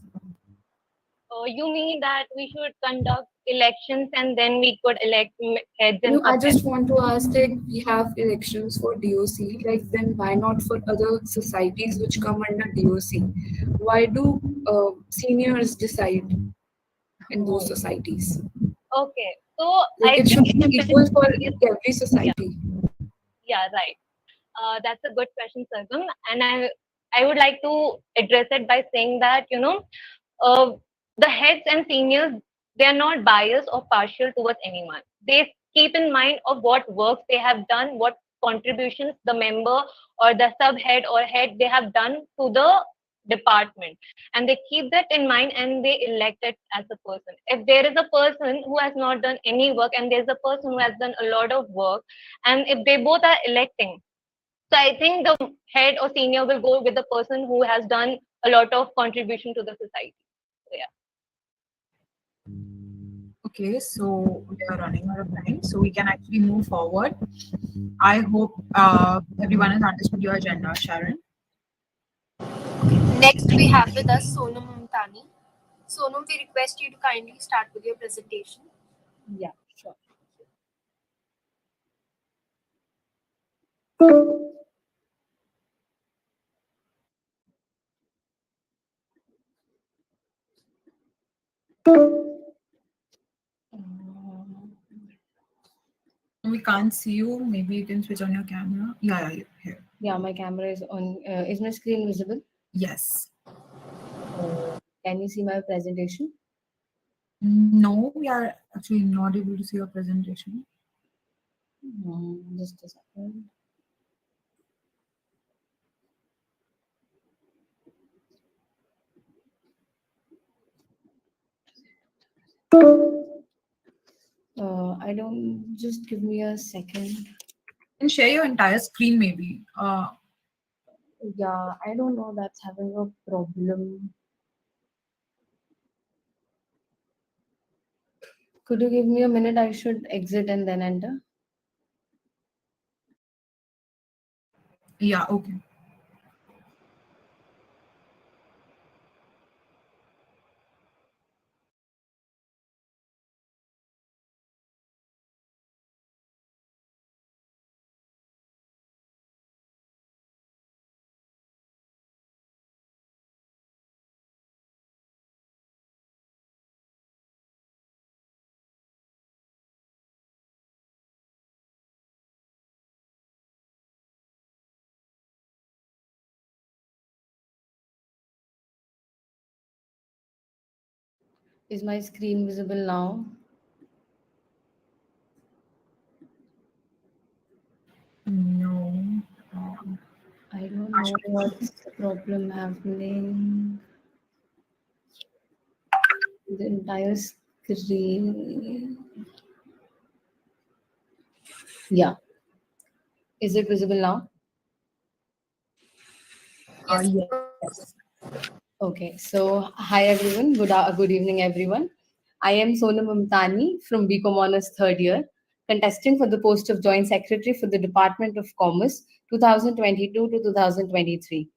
You mean that we should conduct elections and then we could elect heads and No, I puppets? just want to ask, like, we have elections for DOC, like, then why not for other societies which come under DOC? Why do seniors decide in those societies? Okay, so Like, I it should think be equal for every society. Yeah, right. That's a good question, Sargam. And I would like to address it by saying that, the heads and seniors, they are not biased or partial towards anyone. They keep in mind of what works they have done, what contributions the member or the subhead or head they have done to the department, and they keep that in mind and they elect it as a person. If there is a person who has not done any work and there's a person who has done a lot of work, and if they both are electing, so I think the head or senior will go with the person who has done a lot of contribution to the society. So, yeah. Okay, so we are running out of time, so we can actually move forward. I hope everyone has understood your agenda, Sharon. Next, we have with us Sonam Mumtani. Sonam, we request you to kindly start with your presentation. Yeah, sure. We can't see you. Maybe you can switch on your camera. Yeah, here. Yeah, my camera is on. Is my screen visible? Yes. Can you see my presentation? No, we are actually not able to see your presentation. Just a second. I don't. Just give me a second. And share your entire screen, maybe. Yeah, I don't know. That's having a problem. Could you give me a minute? I should exit and then enter. Yeah, okay. Is my screen visible now? No. I don't know what's the problem happening. The entire screen. Yeah. Is it visible now? Yes. Okay. So, hi everyone. Good evening, everyone. I am Sonam Mamtani from BCom Honors third year, contesting for the post of Joint Secretary for the Department of Commerce 2022 to 2023.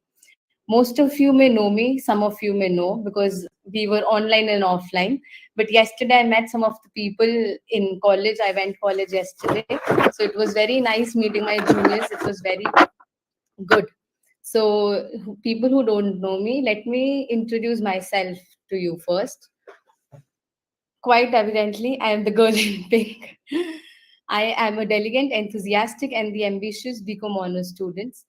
Most of you may know me, some of you may know because we were online and offline. But yesterday I met some of the people in college. I went college yesterday. So it was very nice meeting my juniors. It was very good. So, people who don't know me, let me introduce myself to you first. Quite evidently, I am the girl in pink. I am a diligent, enthusiastic, and the ambitious BCom honors students.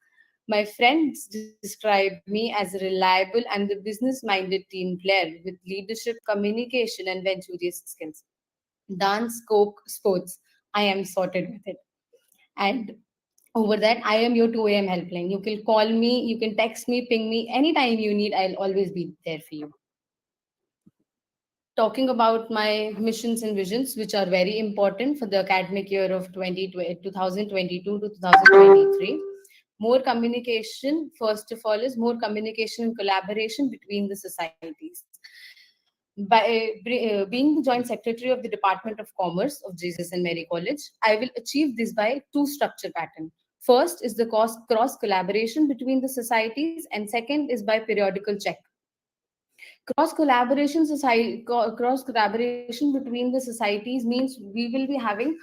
My friends describe me as reliable and the business-minded team player with leadership, communication, and venturous skills. Dance, coke, sports. I am sorted with it. And over that, I am your 2 a.m. helpline. You can call me, you can text me, ping me anytime you need. I'll always be there for you. Talking about my missions and visions, which are very important for the academic year of 2022 to 2023. More communication, first of all, is more communication and collaboration between the societies. By being the Joint Secretary of the Department of Commerce of Jesus and Mary College, I will achieve this by two structure pattern. First is the cross collaboration between the societies, and second is by periodical check. Cross collaboration between the societies means we will be having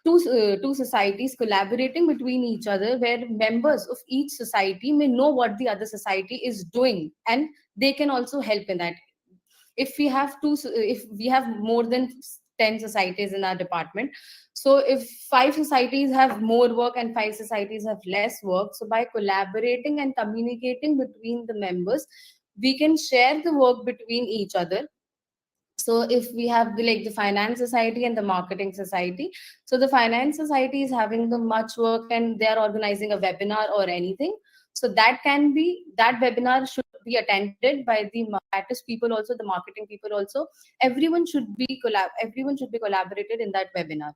two societies collaborating between each other, where members of each society may know what the other society is doing, and they can also help in that. If we have more than 10 societies in our department, so if 5 societies have more work and 5 societies have less work, so by collaborating and communicating between the members, we can share the work between each other. So if we have the finance society and the marketing society, so the finance society is having the much work and they are organizing a webinar or anything, so that webinar should be attended by the artist people also, the marketing people also. Everyone should be collaborated in that webinar.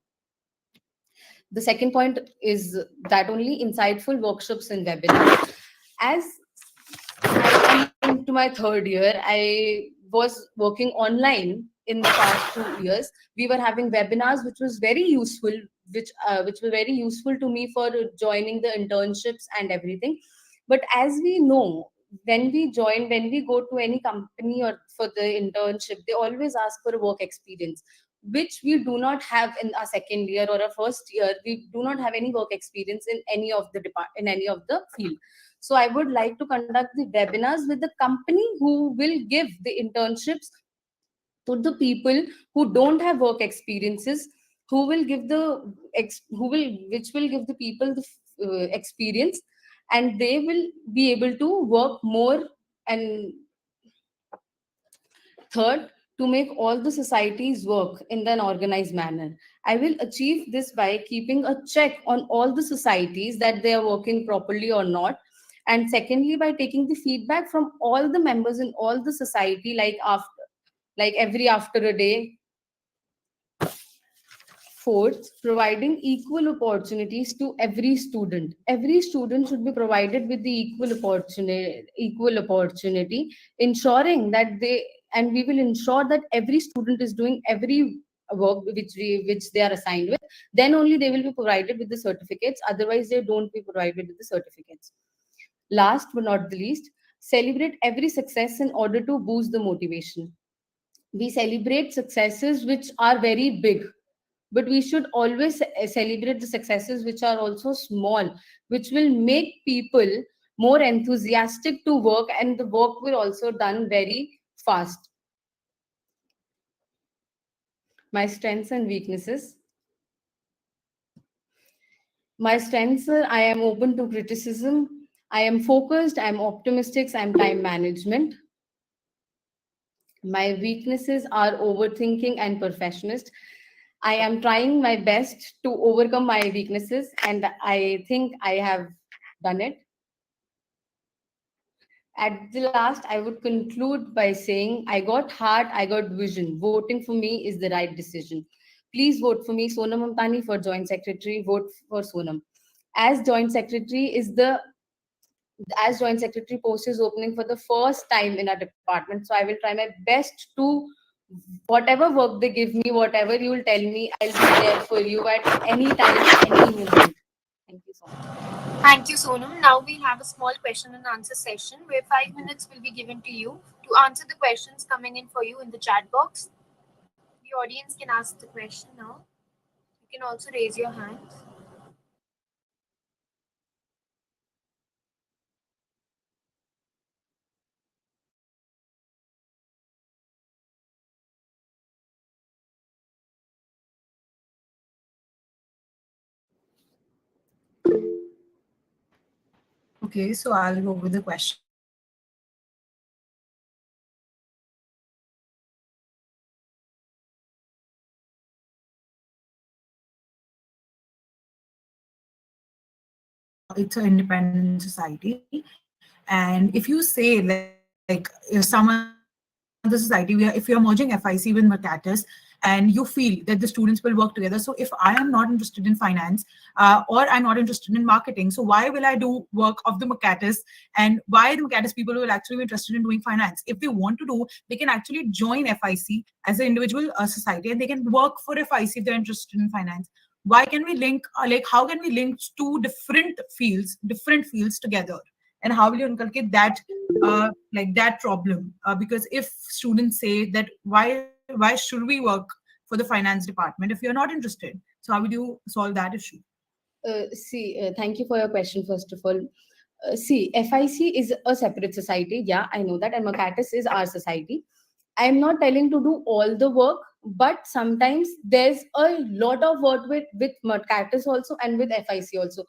The second point is that only insightful workshops and webinars. As I am into my third year, I was working online in the past 2 years. We were having webinars, which was very useful, which were very useful to me for joining the internships and everything. But as we know, when we go to any company or for the internship, they always ask for a work experience, which we do not have in our second year or our first year. We do not have any work experience in any of the field. So I would like to conduct the webinars with the company who will give the internships to the people who don't have work experiences, which will give the people the experience, and they will be able to work more. And third, to make all the societies work in an organized manner. I will achieve this by keeping a check on all the societies that they are working properly or not. And secondly, by taking the feedback from all the members in all the society, like every after a day. Fourth, providing equal opportunities to every student. Every student should be provided with the equal opportunity, ensuring that we will ensure that every student is doing every work which they are assigned with. Then only they will be provided with the certificates. Otherwise, they don't be provided with the certificates. Last but not the least, celebrate every success in order to boost the motivation. We celebrate successes which are very big, but we should always celebrate the successes which are also small, which will make people more enthusiastic to work, and the work will also done very fast. My strengths and weaknesses. My strengths are: I am open to criticism, I am focused, I am optimistic, I am time management. My weaknesses are overthinking and perfectionist. I am trying my best to overcome my weaknesses, and I think I have done it. At the last, I would conclude by saying I got heart, I got vision. Voting for me is the right decision. Please vote for me, Sonam Mamtani, for Joint Secretary. Vote for Sonam. As Joint Secretary is the as Joint Secretary post is opening for the first time in our department. So I will try my best to whatever work they give me, whatever you will tell me, I'll be there for you at any time, any moment. Thank you so much. Thank you, Sonam. Now we have a small question and answer session where 5 minutes will be given to you to answer the questions coming in for you in the chat box. The audience can ask the question now. You can also raise your hands. Okay, so I'll go with the question. It's an independent society, and if you say like some other society where if you're merging FIC with Mercatus and you feel that the students will work together, so if I am not interested in finance or I'm not interested in marketing, so why will I do work of the Mercatus, and why the Mercatus people will actually be interested in doing finance? If they want to do, they can actually join FIC as an individual society and they can work for FIC if they're interested in finance. Why can we link like how can we link two different fields together, and how will you inculcate that like that problem? Because if students say that why should we work for the finance department if you're not interested, so how would you solve that issue? Thank you for your question, first of all. See, FIC is a separate society. Yeah, I know that. And Mercatus is our society. I'm not telling to do all the work, but sometimes there's a lot of work with Mercatus also and with FIC also.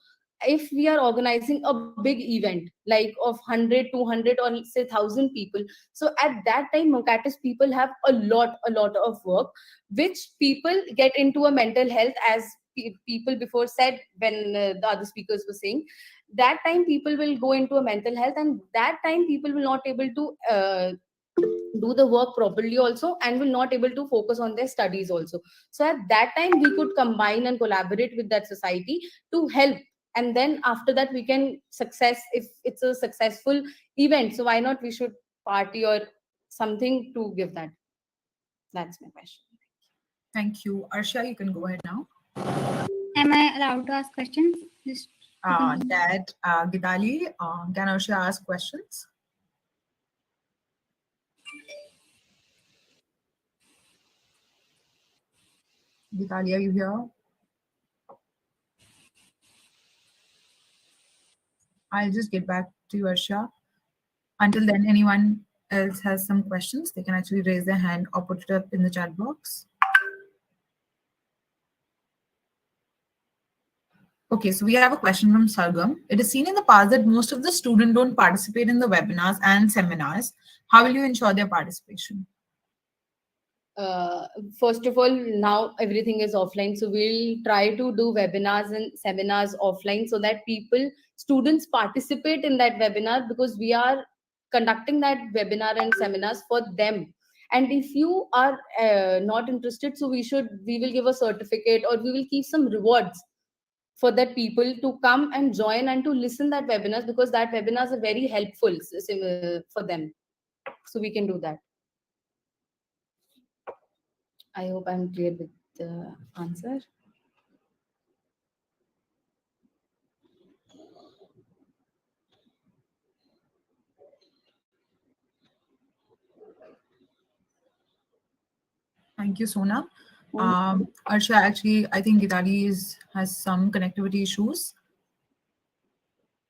If we are organizing a big event like of 100, 200, or say 1,000 people, so at that time, Mercatus people have a lot of work, which people get into a mental health, as people before said when the other speakers were saying. That time people will go into a mental health, and that time people will not able to do the work properly also, and will not able to focus on their studies also. So at that time we could combine and collaborate with that society to help, and then after that we can success if it's a successful event. So why not we should party or something to give that. That's my question. Thank you. Arsha, you can go ahead now. Am I allowed to ask questions? Just That Gidali, can Arsha ask questions? Gidali, are you here? I'll just get back to you, Arsha. Until then, anyone else has some questions, they can actually raise their hand or put it up in the chat box. Okay, so we have a question from Sargam. It is seen in the past that most of the students don't participate in the webinars and seminars. How will you ensure their participation? First of all, now everything is offline, so we'll try to do webinars and seminars offline so that students participate in that webinar, because we are conducting that webinar and seminars for them. And if you are not interested, so we will give a certificate, or we will keep some rewards for that people to come and join and to listen that webinars, because that webinars are very helpful for them. So we can do that. I hope I'm clear with the answer. Thank you, Sona. Arsha, actually, I think Gidali has some connectivity issues.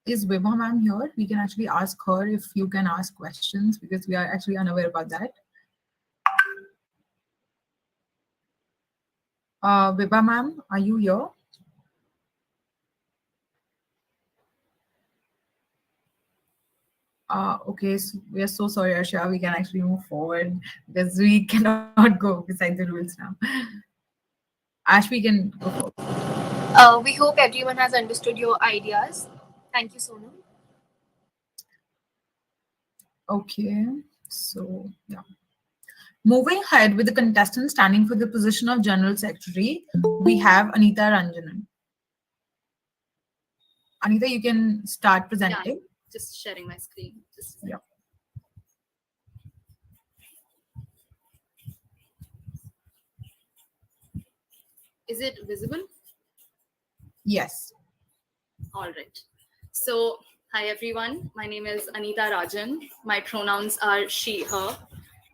Is Vibha ma'am here? We can actually ask her if you can ask questions, because we are actually unaware about that. Vibha ma'am, are you here? Okay, so we are so sorry, Arsha. We can actually move forward because we cannot go beside the rules now. Ash, we can go forward. We hope everyone has understood your ideas. Thank you, Sonal. Okay, so yeah. Moving ahead with the contestant standing for the position of General Secretary, we have Anita Ranjanan. Anita, you can start presenting. Just sharing my screen. Yeah. Is it visible? Yes. All right. So, hi everyone. My name is Anita Rajan. My pronouns are she, her.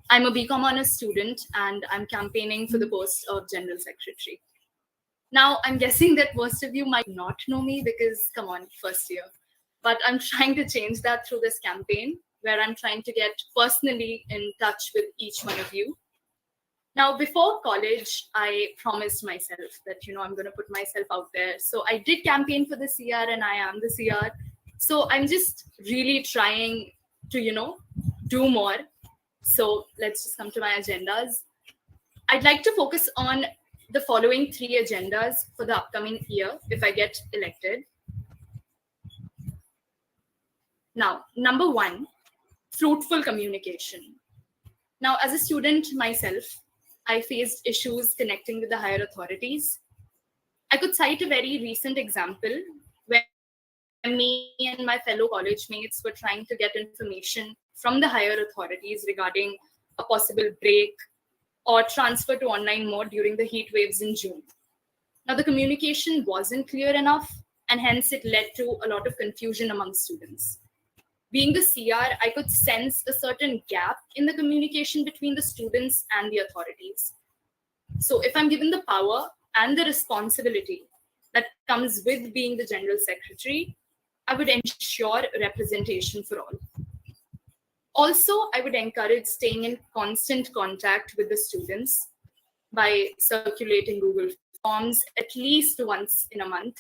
I'm a BCom honors student and I'm campaigning for the post of General Secretary. Now, I'm guessing that most of you might not know me because, come on, first year. But I'm trying to change that through this campaign where I'm trying to get personally in touch with each one of you. Now, before college, I promised myself that, I'm going to put myself out there. So I did campaign for the CR and I am the CR. So I'm just really trying to, do more. So let's just come to my agendas. I'd like to focus on the following 3 agendas for the upcoming year if I get elected. Now, number 1, fruitful communication. Now, as a student myself, I faced issues connecting with the higher authorities. I could cite a very recent example where me and my fellow college mates were trying to get information from the higher authorities regarding a possible break or transfer to online mode during the heat waves in June. Now, the communication wasn't clear enough, and hence it led to a lot of confusion among students. Being the CR, I could sense a certain gap in the communication between the students and the authorities. So if I'm given the power and the responsibility that comes with being the General Secretary, I would ensure representation for all. Also, I would encourage staying in constant contact with the students by circulating Google Forms at least once in a month,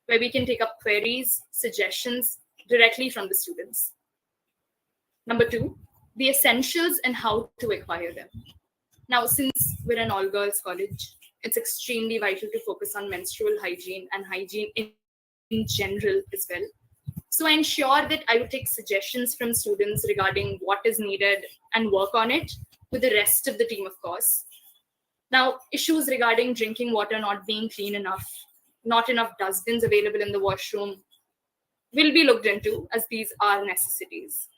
where we can take up queries, suggestions directly from the students. Number 2, the essentials and how to acquire them. Now, since we're an all-girls college, it's extremely vital to focus on menstrual hygiene and hygiene in general as well. So I ensure that I would take suggestions from students regarding what is needed and work on it with the rest of the team, of course. Now, issues regarding drinking water not being clean enough, not enough dustbins available in the washroom will be looked into, as these are necessities.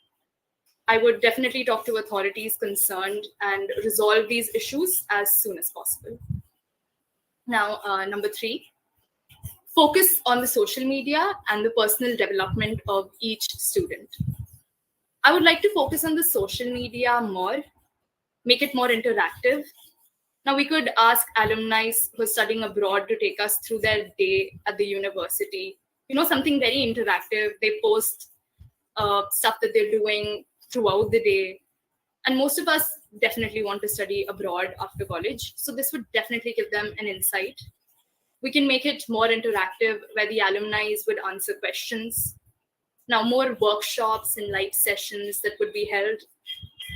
I would definitely talk to authorities concerned and resolve these issues as soon as possible. Now, number 3, focus on the social media and the personal development of each student. I would like to focus on the social media more, make it more interactive. Now, we could ask alumni who are studying abroad to take us through their day at the university. Something very interactive. They post stuff that they're doing throughout the day. And most of us definitely want to study abroad after college. So this would definitely give them an insight. We can make it more interactive where the alumni would answer questions. Now, more workshops and live sessions that would be held.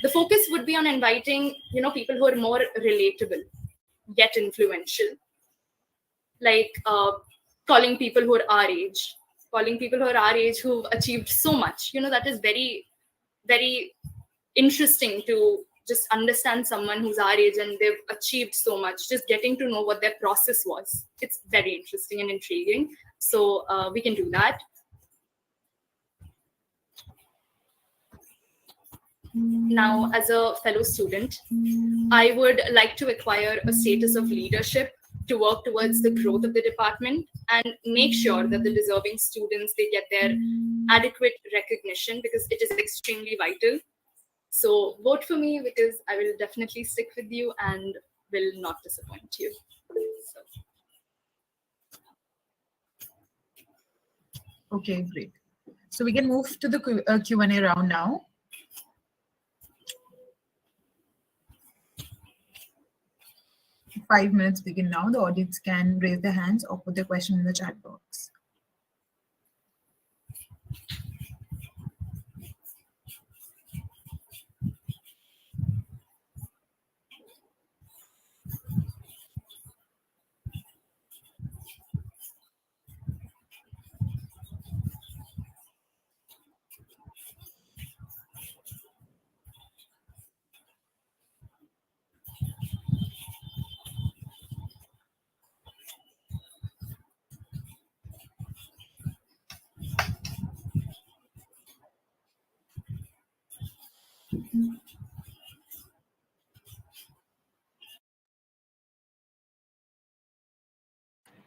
The focus would be on inviting, people who are more relatable, yet influential. Like calling people who are our age, who've achieved so much. That is very, very interesting to just understand someone who's our age and they've achieved so much, just getting to know what their process was. It's very interesting and intriguing. So we can do that. Now, as a fellow student, I would like to acquire a status of leadership to work towards the growth of the department and make sure that the deserving students, they get their adequate recognition, because it is extremely vital. So vote for me, because I will definitely stick with you and will not disappoint you. Okay, great. So we can move to the Q&A round now. Five minutes begin now. The audience can raise their hands or put their question in the chat box.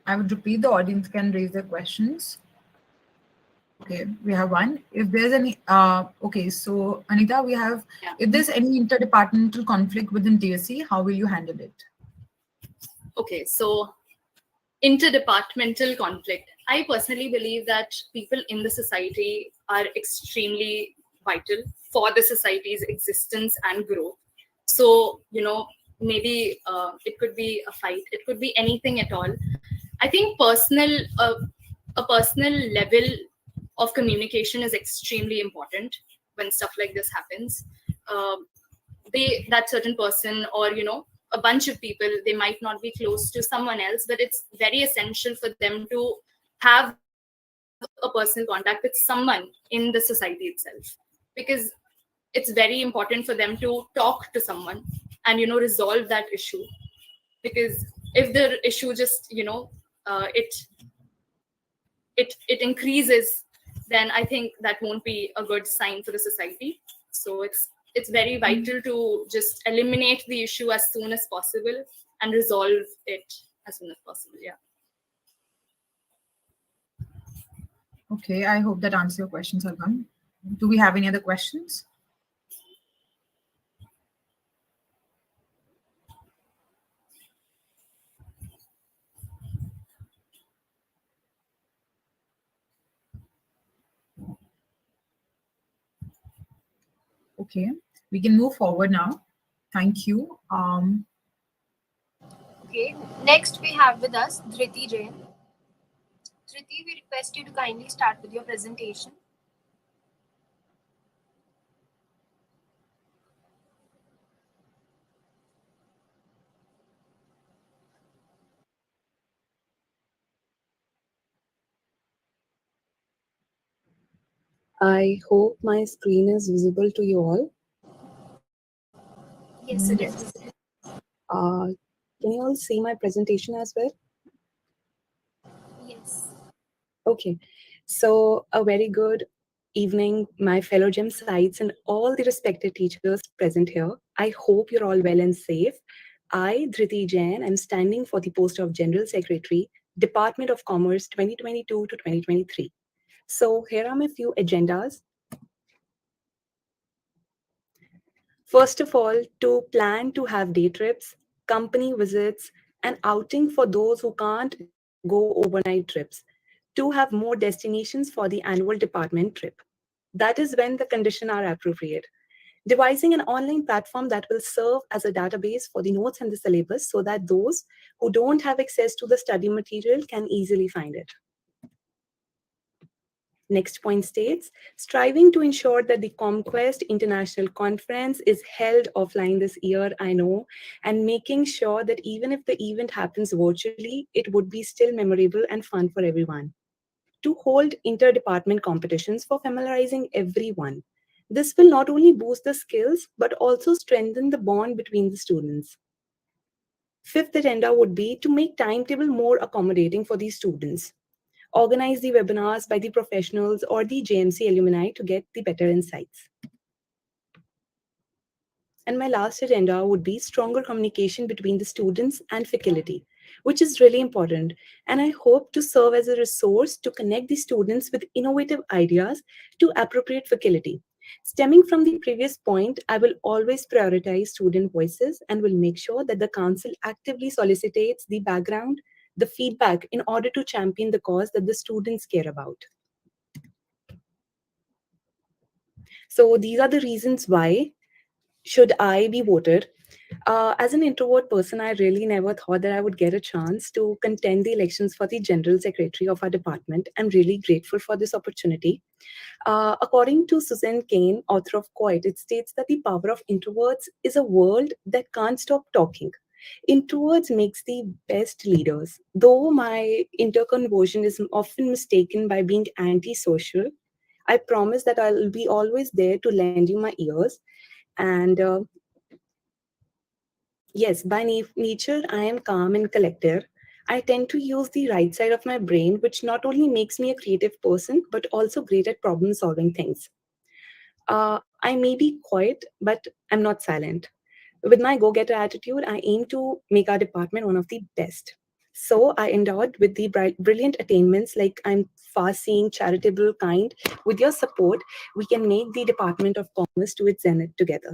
I would repeat, the audience can raise their questions. Okay, we have one. If there's any, okay, so Anita, we have, if there's any interdepartmental conflict within DSC, how will you handle it? Okay, so interdepartmental conflict. I personally believe that people in the society are extremely vital for the society's existence and growth. So, maybe it could be a fight, it could be anything at all. I think a personal level of communication is extremely important when stuff like this happens. That certain person, or a bunch of people, they might not be close to someone else, but it's very essential for them to have a personal contact with someone in the society itself, because it's very important for them to talk to someone and resolve that issue. Because if the issue just it increases, then I think that won't be a good sign for the society. So it's very vital to just eliminate the issue as soon as possible and resolve it as soon as possible. Yeah. Okay, I hope that answers your question, Salman. Do we have any other questions? Okay, we can move forward now. Thank you. Okay, next we have with us Dhriti Jain. Dhriti, we request you to kindly start with your presentation. I hope my screen is visible to you all. Yes, it is. Can you all see my presentation as well? Yes. Okay, so a very good evening, my fellow GEM sites and all the respected teachers present here. I hope you're all well and safe. I, Dhriti Jain, am standing for the post of General Secretary, Department of Commerce 2022 to 2023. So here are my few agendas. First of all, to plan to have day trips, company visits, and outing for those who can't go overnight trips. To have more destinations for the annual department trip. That is when the conditions are appropriate. Devising an online platform that will serve as a database for the notes and the syllabus so that those who don't have access to the study material can easily find it. Next point states, striving to ensure that the ComQuest International Conference is held offline this year, I know, and making sure that even if the event happens virtually, it would be still memorable and fun for everyone. To hold inter-department competitions for familiarizing everyone. This will not only boost the skills, but also strengthen the bond between the students. Fifth agenda would be to make timetable more accommodating for these students. Organize the webinars by the professionals or the JMC alumni to get the better insights. And my last agenda would be stronger communication between the students and faculty, which is really important. And I hope to serve as a resource to connect the students with innovative ideas to appropriate faculty. Stemming from the previous point, I will always prioritize student voices and will make sure that the council actively solicitates the background, the feedback in order to champion the cause that the students care about. So these are the reasons why should I be voted. As an introvert person, I really never thought that I would get a chance to contend the elections for the General Secretary of our department. I'm really grateful for this opportunity. According to Susan Cain, author of Quiet, it states that the power of introverts is a world that can't stop talking. Introverts makes the best leaders. Though my interconversion is often mistaken by being antisocial, I promise that I'll be always there to lend you my ears. And yes, by nature, I am calm and collected. I tend to use the right side of my brain, which not only makes me a creative person, but also great at problem solving things. I may be quiet, but I'm not silent. With my go-getter attitude, I aim to make our department one of the best. So I endowed with the brilliant attainments like I'm far-seeing, charitable, kind. With your support, we can make the Department of Commerce to its zenith together.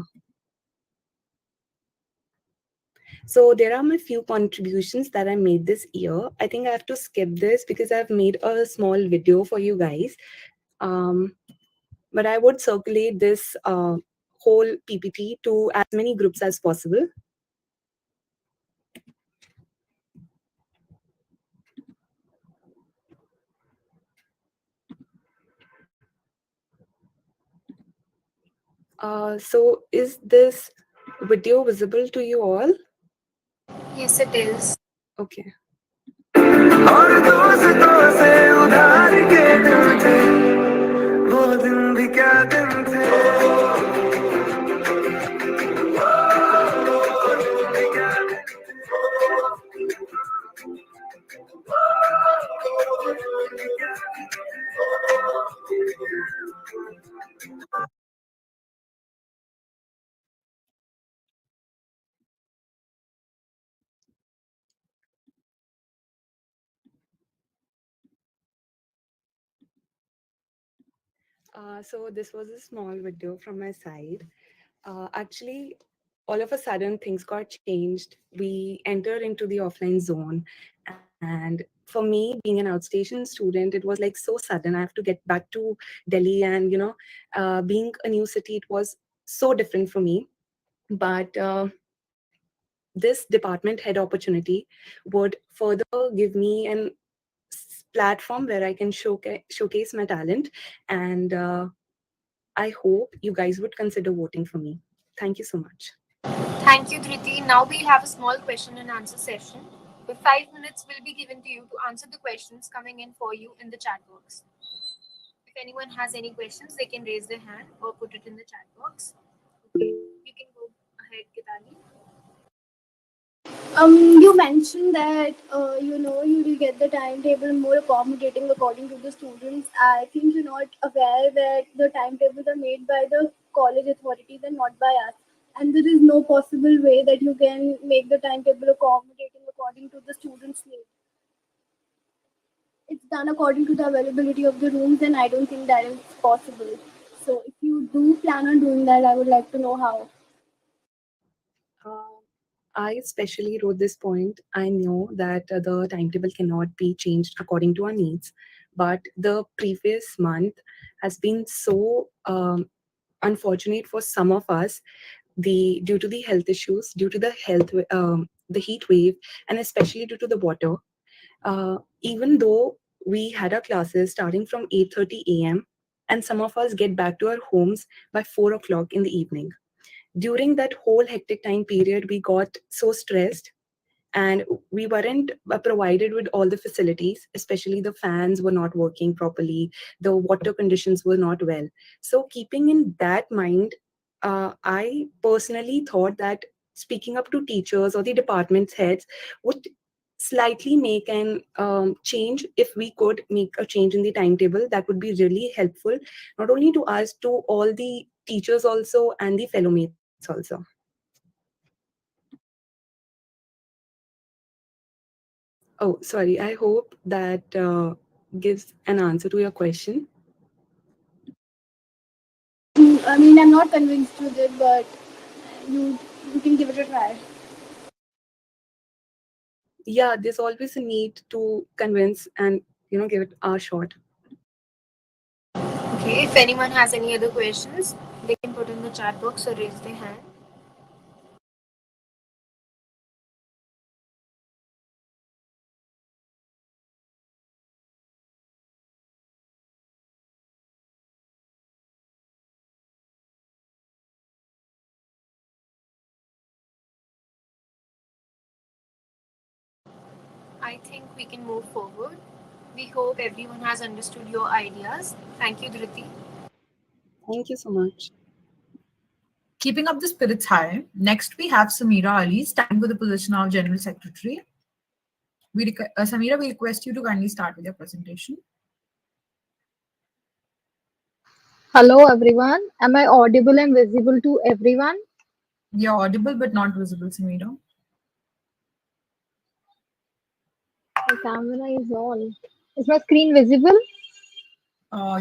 So there are my few contributions that I made this year. I think I have to skip this because I've made a small video for you guys. But I would circulate this whole PPT to as many groups as possible. So is this video visible to you all? Yes, it is. Okay. So this was a small video from my side. Actually, all of a sudden things got changed. We entered into the offline zone. And for me, being an outstation student, it was like so sudden. I have to get back to Delhi and, being a new city, it was so different for me. But this department head opportunity would further give me an platform where I can showcase my talent. And I hope you guys would consider voting for me. Thank you so much. Thank you, Dhriti. Now we'll have a small question and answer session. With 5 minutes will be given to you to answer the questions coming in for you in the chat box. If anyone has any questions, they can raise their hand or put it in the chat box. Okay, you can go ahead, Gitali. You mentioned that you will get the timetable more accommodating according to the students. I think you're not aware that the timetables are made by the college authorities and not by us. And there is no possible way that you can make the timetable accommodating according to the students' need. It's done according to the availability of the rooms, and I don't think that is possible. So if you do plan on doing that, I would like to know how. I especially wrote this point. I know that the timetable cannot be changed according to our needs, but the previous month has been so unfortunate for some of us. Due to the health issues, due to the heat wave, and especially due to the water. Even though we had our classes starting from 8:30 a.m., and some of us get back to our homes by 4 o'clock in the evening. During that whole hectic time period, we got so stressed and we weren't provided with all the facilities, especially the fans were not working properly, the water conditions were not well. So keeping in that mind, I personally thought that speaking up to teachers or the department's heads would slightly make an change. If we could make a change in the timetable, that would be really helpful, not only to us, to all the teachers also and the fellow mates also. Oh, sorry. I hope that gives an answer to your question. I mean, I'm not convinced with it, but you can give it a try. Yeah, there's always a need to convince and give it a shot. Okay, if anyone has any other questions, they can put in the chat box or raise their hand. I think we can move forward. We hope everyone has understood your ideas. Thank you, Dhriti. Thank you so much. Keeping up the spirits high, next we have Samira Ali standing for the position of General Secretary. Samira, we request you to kindly start with your presentation. Hello everyone. Am I audible and visible to everyone? You're audible but not visible, Samira. camera is on. Is my screen visible?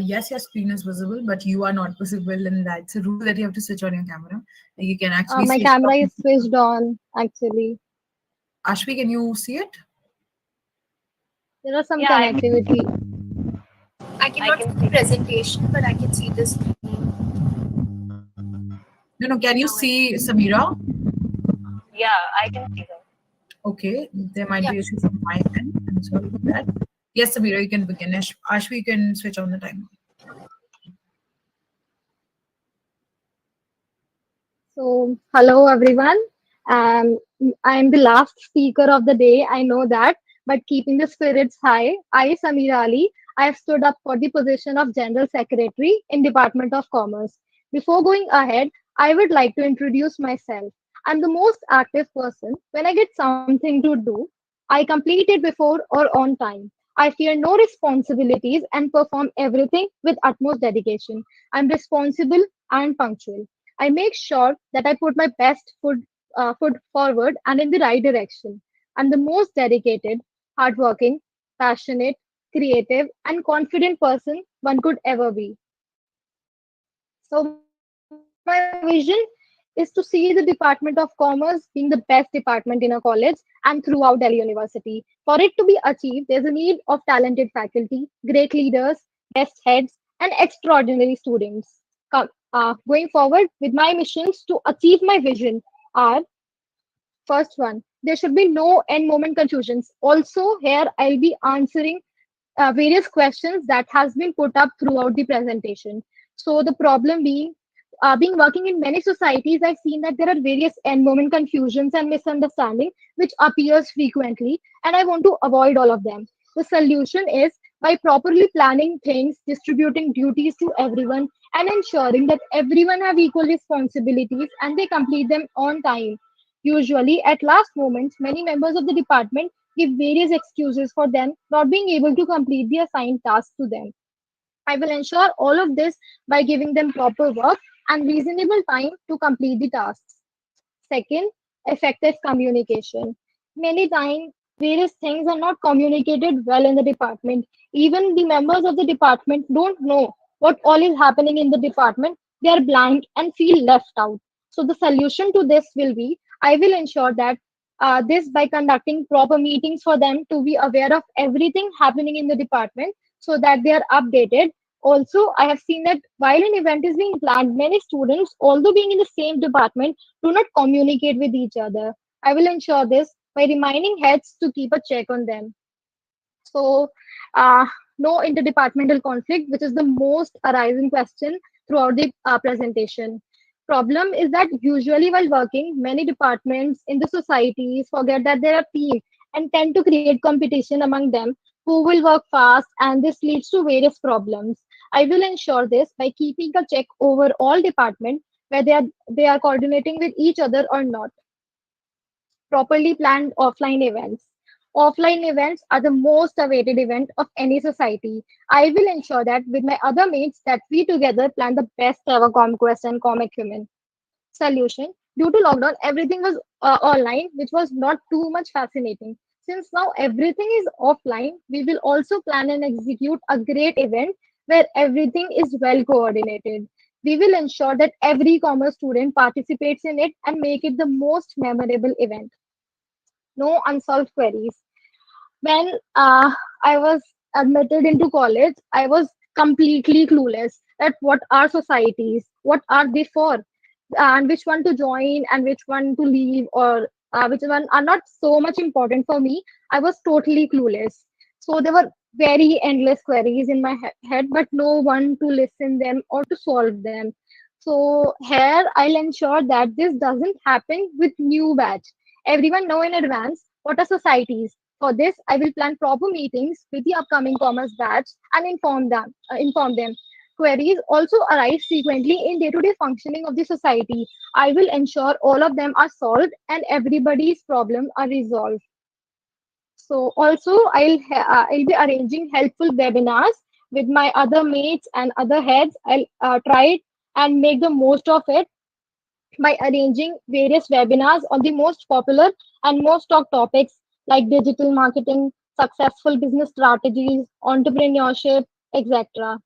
Yes, your screen is visible, but you are not visible, and that's a rule that you have to switch on your camera. You can actually My switch it camera off. is switched on actually. Ashvi, can you see it? There are some Yeah, connectivity. I cannot see the presentation, but I can see the screen. No, can you see Samira? Yeah, I can see her. Okay, there might be issue from my end. I'm sorry for that. Yes, Samira, you can begin. Ashvi, you can switch on the timer. So, hello everyone. I'm the last speaker of the day. I know that, but keeping the spirits high, I, Samir Ali, I have stood up for the position of General Secretary in Department of Commerce. Before going ahead, I would like to introduce myself. I'm the most active person. When I get something to do, I complete it before or on time. I fear no responsibilities and perform everything with utmost dedication. I'm responsible and punctual. I make sure that I put my best foot forward and in the right direction. I'm the most dedicated, hardworking, passionate, creative, and confident person one could ever be. So, my vision is to see the Department of Commerce being the best department in a college and throughout Delhi University. For it to be achieved, there's a need of talented faculty, great leaders, best heads, and extraordinary students. Going forward with my missions to achieve my vision are: first one, there should be no end moment confusions. Also, here I'll be answering various questions that has been put up throughout the presentation. So the problem being working in many societies, I've seen that there are various end moment confusions and misunderstanding which appears frequently, and I want to avoid all of them. The solution is by properly planning things, distributing duties to everyone, and ensuring that everyone have equal responsibilities and they complete them on time. Usually, at last moments, many members of the department give various excuses for them not being able to complete the assigned tasks to them. I will ensure all of this by giving them proper work and reasonable time to complete the tasks. Second, effective communication. Many times, various things are not communicated well in the department. Even the members of the department don't know what all is happening in the department. They are blank and feel left out. So, the solution to this will be I will ensure that this by conducting proper meetings for them to be aware of everything happening in the department so that they are updated. Also, I have seen that while an event is being planned, many students, although being in the same department, do not communicate with each other. I will ensure this by reminding heads to keep a check on them. So, uh, no interdepartmental conflict, which is the most arising question throughout the presentation. Problem is that usually while working, many departments in the societies forget that there are teams and tend to create competition among them who will work fast, and this leads to various problems. I will ensure this by keeping a check over all departments where they are coordinating with each other or not. Properly planned offline events. Offline events are the most awaited event of any society. I will ensure that with my other mates that we together plan the best ever conquest and comic human solution. Due to lockdown, everything was online, which was not too much fascinating. Since now everything is offline, we will also plan and execute a great event where everything is well coordinated. We will ensure that every commerce student participates in it and make it the most memorable event. No unsolved queries. When I was admitted into college, I was completely clueless at what are societies, what are they for, and which one to join and which one to leave, or which one are not so much important for me. I was totally clueless. So there were very endless queries in my head, but no one to listen them or to solve them. So here I'll ensure that this doesn't happen with new batch. Everyone know in advance what are societies. For this, I will plan proper meetings with the upcoming commerce batch and inform them. Queries also arise frequently in day-to-day functioning of the society. I will ensure all of them are solved and everybody's problem are resolved. So also I'll be arranging helpful webinars with my other mates and other heads. I'll try it and make the most of it by arranging various webinars on the most popular and most talked topics like digital marketing, successful business strategies, entrepreneurship, etc.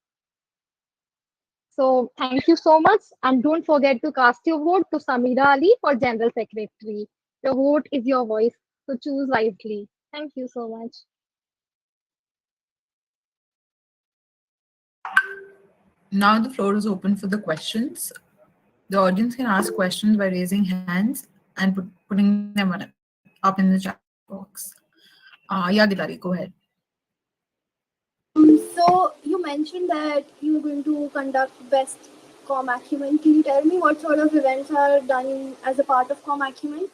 So thank you so much, and don't forget to cast your vote to Samira Ali for General Secretary. Your vote is your voice, so choose wisely. Thank you so much. Now the floor is open for the questions. The audience can ask questions by raising hands and putting them up in the chat box. Yeah, Gilari, go ahead. So you mentioned that you're going to conduct Best Com Acumen. Can you tell me what sort of events are done as a part of Com Acumen?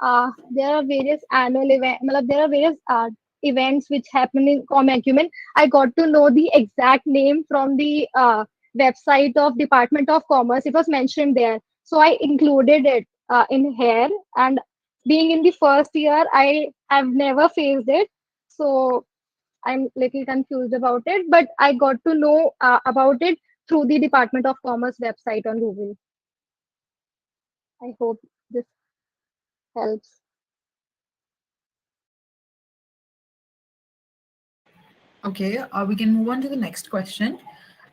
There are various annual events. There are various events which happen in Com Acumen. I got to know the exact name from the website of Department of Commerce. It was mentioned there, so I included it in here. And being in the first year, I have never faced it, so I'm little confused about it. But I got to know about it through the Department of Commerce website on Google. I hope this helps. Okay, we can move on to the next question.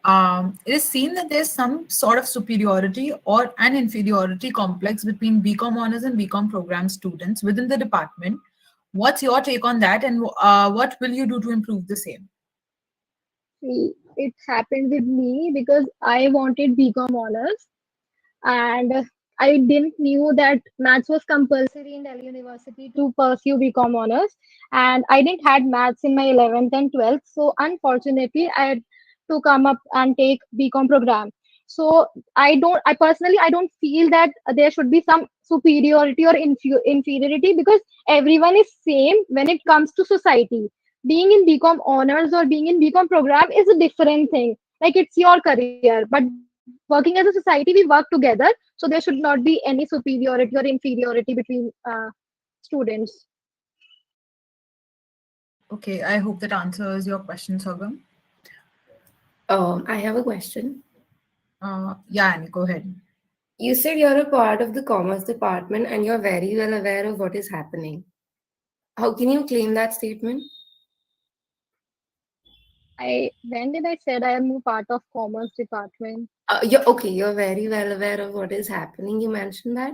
It is seen that there's some sort of superiority or an inferiority complex between BCom honors and BCom program students within the department. What's your take on that, and what will you do to improve the same? See, it happened with me because I wanted BCom honors, and I didn't knew that maths was compulsory in Delhi University to pursue BCom honors, and I didn't had maths in my 11th and 12th. So unfortunately, I had to come up and take BCom program. So I personally, I don't feel that there should be some superiority or inferiority, because everyone is same when it comes to society. Being in BCom honors or being in BCom program is a different thing. Like, it's your career, but working as a society, we work together, so there should not be any superiority or inferiority between students. Okay, I hope that answers your question, Sogam. I have a question. Yeah, Annie, go ahead. You said you're a part of the commerce department and you're very well aware of what is happening. How can you claim that statement? When did I said I am a part of commerce department? You're very well aware of what is happening. You mentioned that.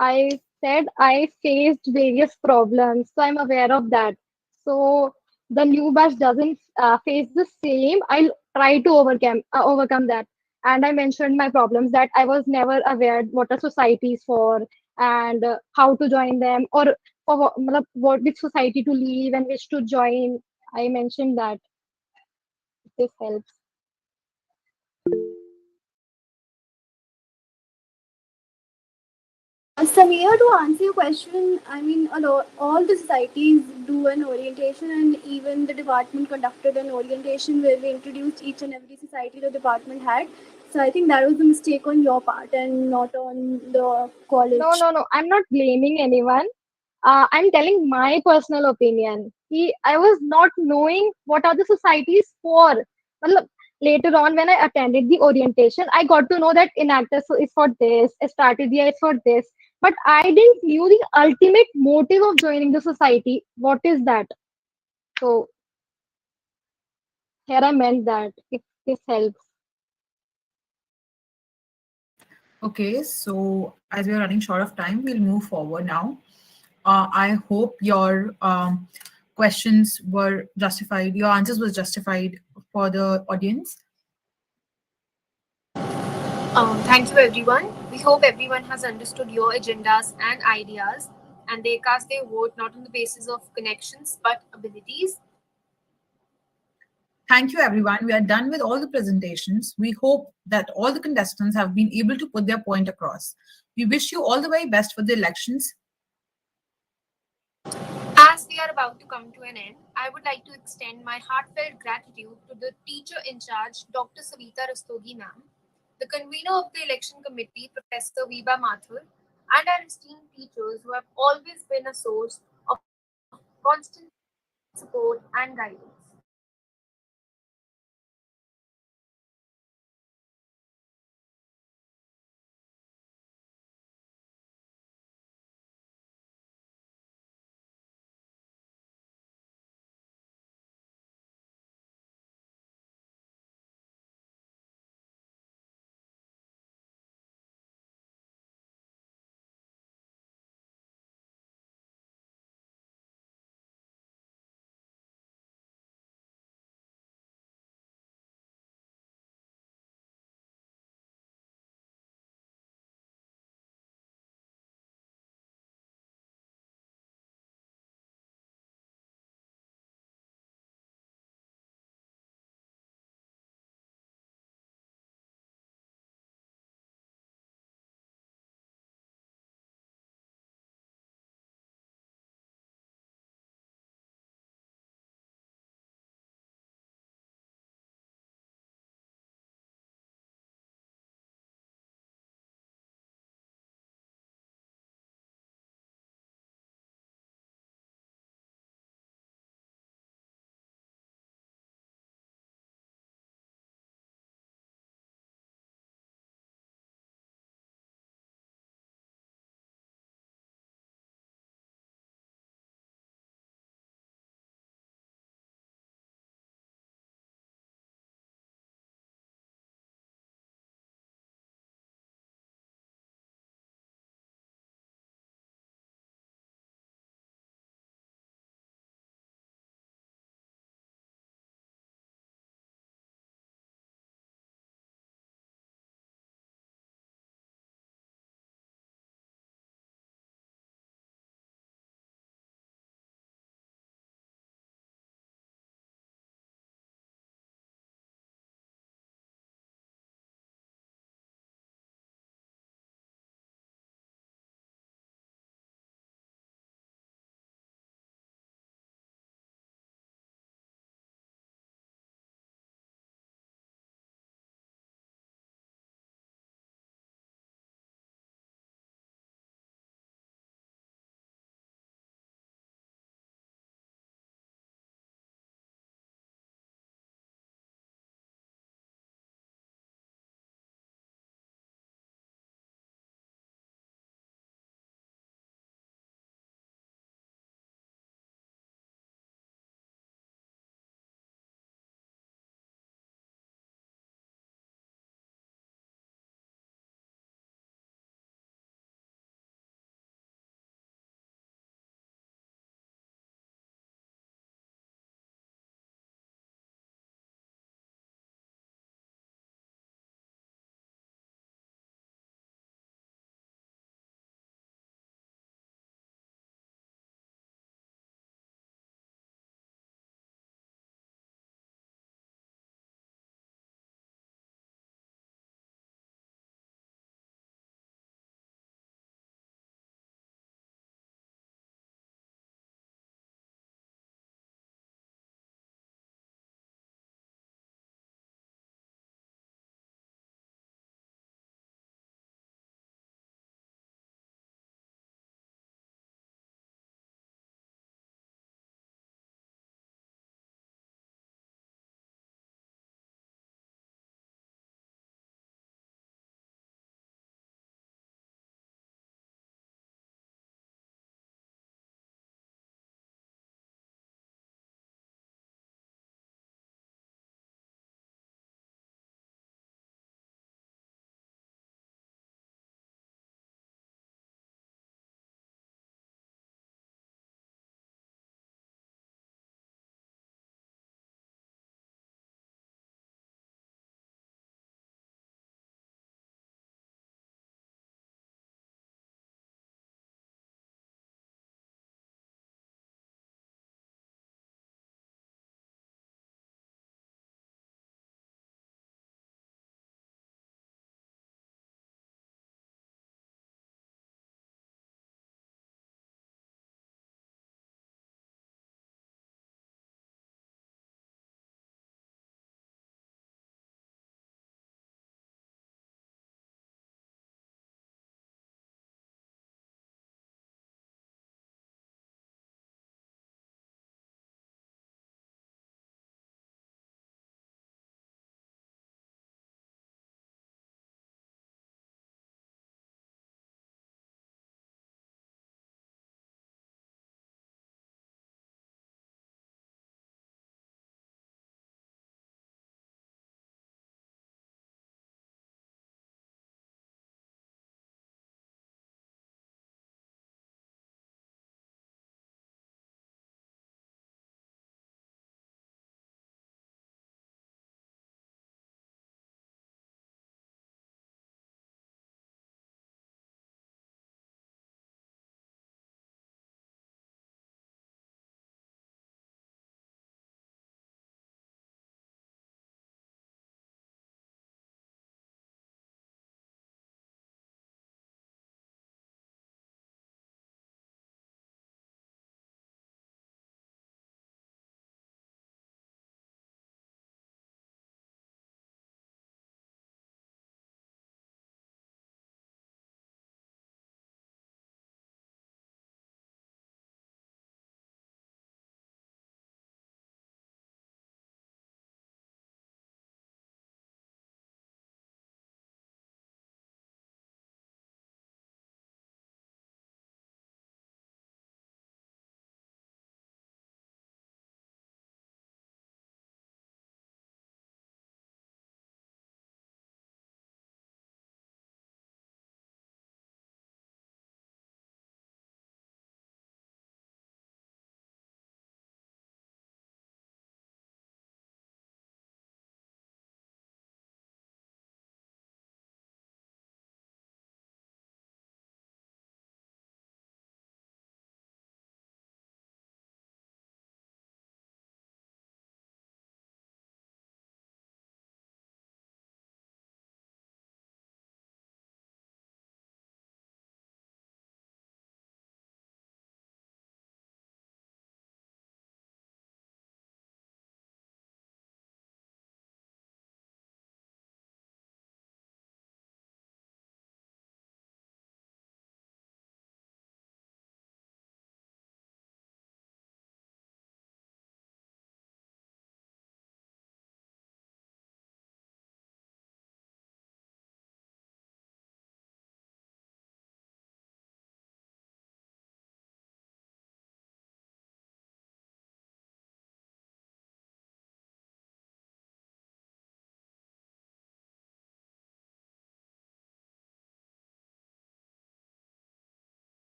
I said I faced various problems, so I'm aware of that. So the new batch doesn't face the same. I'll try to overcome that. And I mentioned my problems, that I was never aware what are societies for, and how to join them, or for what which society to leave and which to join. I mentioned that. This helps. Samir, to answer your question, I mean, all the societies do an orientation, and even the department conducted an orientation where we introduced each and every society the department had. So I think that was a mistake on your part and not on the college. No. I'm not blaming anyone. I'm telling my personal opinion. I was not knowing what are the societies for. Matlab, later on, when I attended the orientation, I got to know that Enactus is for this, Strategia is for this. But I didn't knew the ultimate motive of joining the society. What is that? So here I meant that, if this helps. Okay, so as we are running short of time, we'll move forward now. I hope your questions were justified, your answers were justified for the audience. Thank you, everyone. We hope everyone has understood your agendas and ideas, and they cast their vote not on the basis of connections but abilities. Thank you, everyone. We are done with all the presentations. We hope that all the contestants have been able to put their point across. We wish you all the very best for the elections. As we are about to come to an end, I would like to extend my heartfelt gratitude to the teacher in charge, Dr. Savita Rastogi ma'am, the convener of the election committee, Professor Viba Mathur, and our esteemed teachers who have always been a source of constant support and guidance.